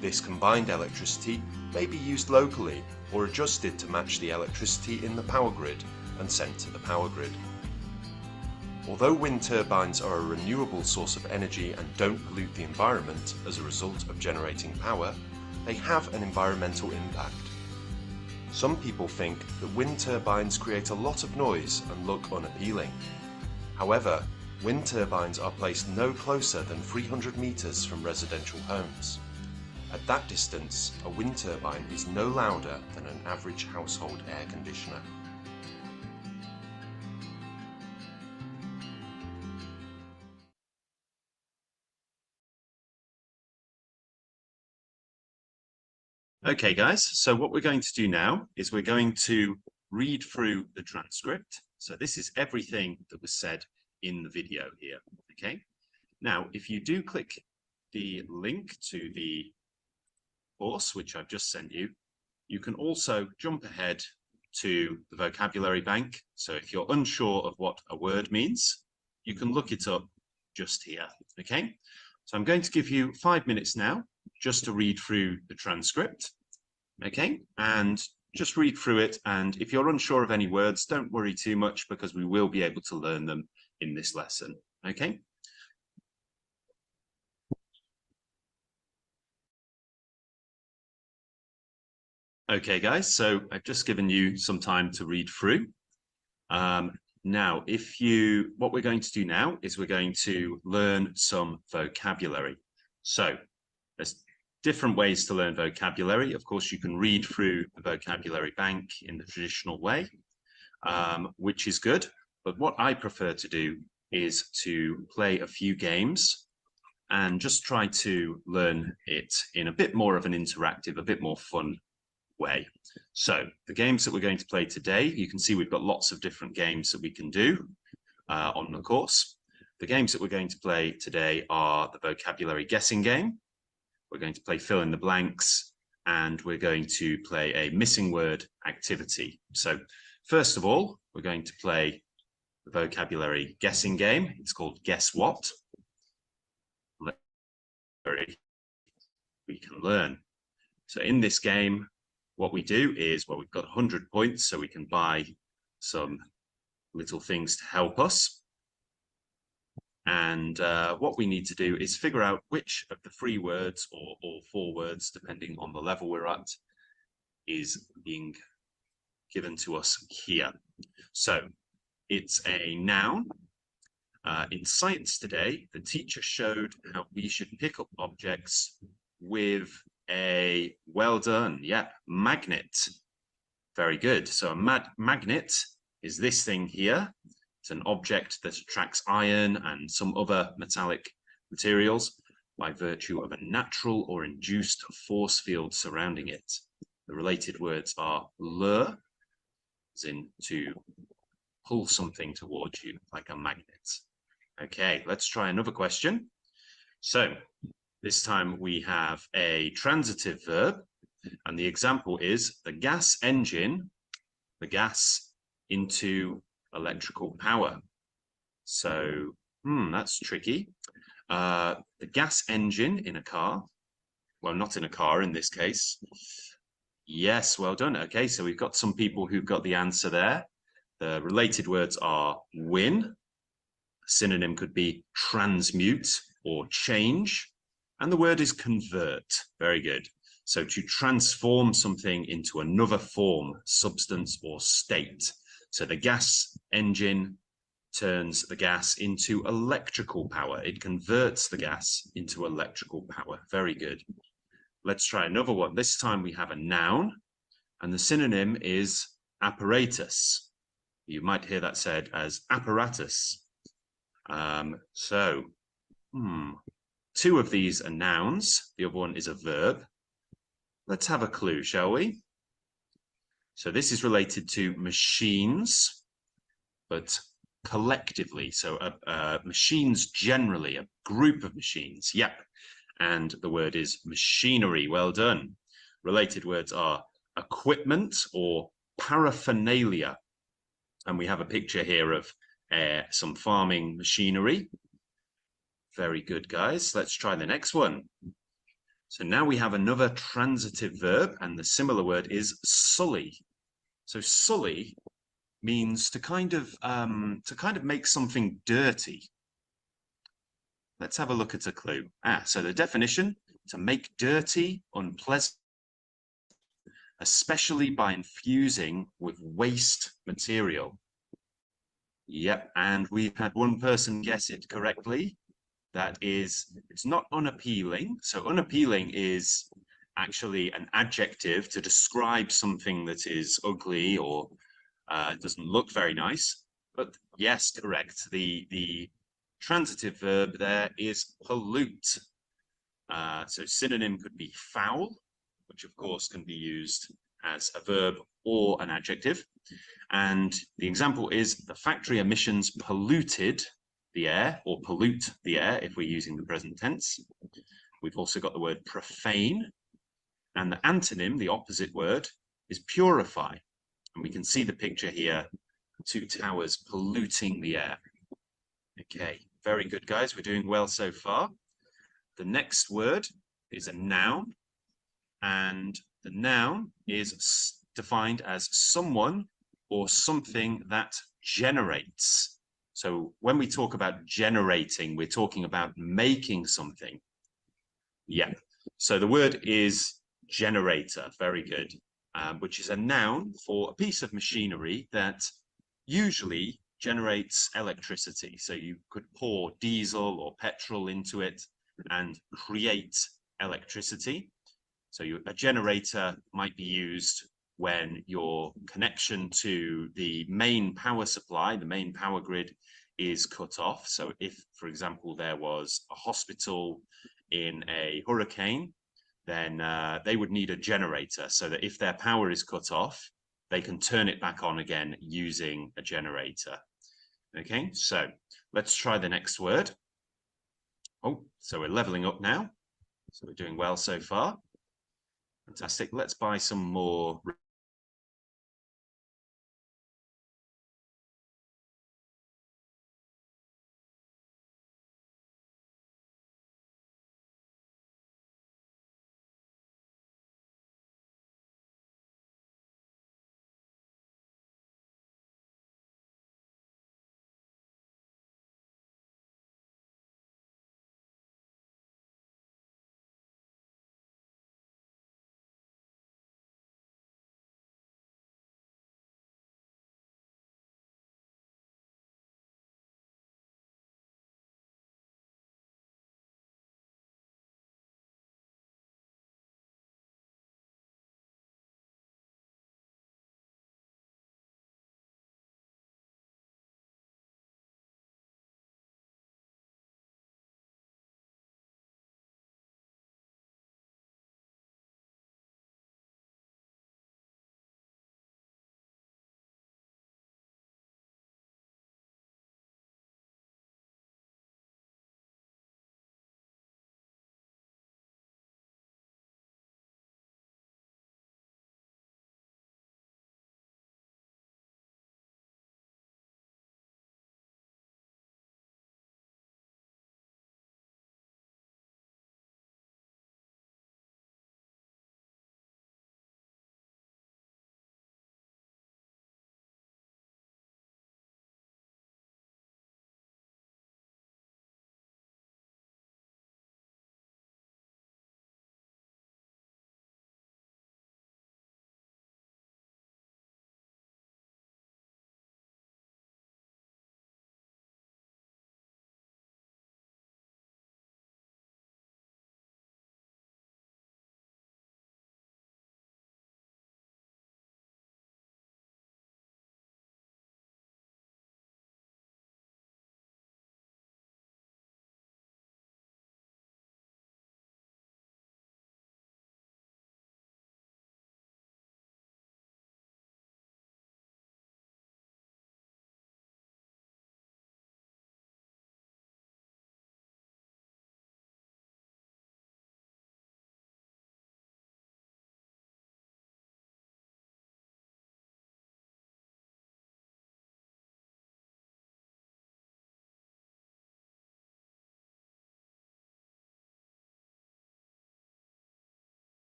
This combined electricity may be used locally or adjusted to match the electricity in the power grid and sent to the power grid. Although wind turbines are a renewable source of energy and don't pollute the environment as a result of generating power, they have an environmental impact. Some people think that wind turbines create a lot of noise and look unappealing. However, wind turbines are placed no closer than 300 meters from residential homes. At that distance, a wind turbine is no louder than an average household air conditioner. Okay, guys, so what we're going to do now is we're going to read through the transcript. So this is everything that was said in the video here, okay? Now, if you do click the link to the course, which I've just sent you, you can also jump ahead to the vocabulary bank. So if you're unsure of what a word means, you can look it up just here, okay? So I'm going to give you 5 minutes now just to read through the transcript, okay? And just read through it, and if you're unsure of any words, don't worry too much because we will be able to learn them in this lesson, okay? Okay, guys, so I've just given you some time to read through. Now, what we're going to do now is we're going to learn some vocabulary. So there's different ways to learn vocabulary. Of course, you can read through the vocabulary bank in the traditional way, which is good. But what I prefer to do is to play a few games and just try to learn it in a bit more of an interactive, a bit more fun way. So the games that we're going to play today, you can see we've got lots of different games that we can do on the course. The games that we're going to play today are the vocabulary guessing game. We're going to play fill in the blanks, and we're going to play a missing word activity. So first of all, we're going to play the vocabulary guessing game. It's called Guess What? We can learn. So in this game, what we do is, well, we've got 100 points, so we can buy some little things to help us. And what we need to do is figure out which of the 3 words or all 4 words, depending on the level we're at, is being given to us here. So it's a noun. In science today, the teacher showed how we should pick up objects with a, well done, yeah, magnet. Very good. So a magnet is this thing here. It's an object that attracts iron and some other metallic materials by virtue of a natural or induced force field surrounding it. The related words are lure, as in to pull something towards you like a magnet. Okay, let's try another question. So this time we have a transitive verb, and the example is the gas engine, the gas into electrical power. So, that's tricky. The gas engine in a car, well, not in a car in this case. Yes, well done. Okay, so we've got some people who've got the answer there. The related words are win. A synonym could be transmute or change. And the word is convert. Very good. So to transform something into another form, substance, or state. So the gas engine turns the gas into electrical power. It converts the gas into electrical power. Very good. Let's try another one. This time we have a noun, and the synonym is apparatus. You might hear that said as apparatus. Two of these are nouns. The other one is a verb. Let's have a clue, shall we? So this is related to machines, but collectively. So machines generally, a group of machines. Yep. And the word is machinery. Well done. Related words are equipment or paraphernalia. And we have a picture here of some farming machinery. Very good, guys. Let's try the next one. So now we have another transitive verb, and the similar word is sully. So sully means to kind of make something dirty. Let's have a look at a clue. So the definition: to make dirty, unpleasant, especially by infusing with waste material. Yep, and we've had one person guess it correctly. That is, it's not unappealing. So unappealing is actually an adjective to describe something that is ugly or doesn't look very nice. But yes, correct. The transitive verb there is pollute. So synonym could be foul, which of course can be used as a verb or an adjective. And the example is the factory emissions polluted the air, or pollute the air if we're using the present tense. We've also got the word profane, and the antonym, the opposite word, is purify. And we can see the picture here, two towers polluting the air. Okay, very good, guys. We're doing well so far. The next word is a noun, and the noun is defined as someone or something that generates. So when we talk about generating, we're talking about making something. Yeah. So the word is generator. Very good. Which is a noun for a piece of machinery that usually generates electricity. So you could pour diesel or petrol into it and create electricity. So a generator might be used when your connection to the main power supply, the main power grid, is cut off. So if, for example, there was a hospital in a hurricane, then they would need a generator so that if their power is cut off, they can turn it back on again using a generator. Okay, so let's try the next word. Oh, so we're leveling up now. So we're doing well so far. Fantastic. Let's buy some more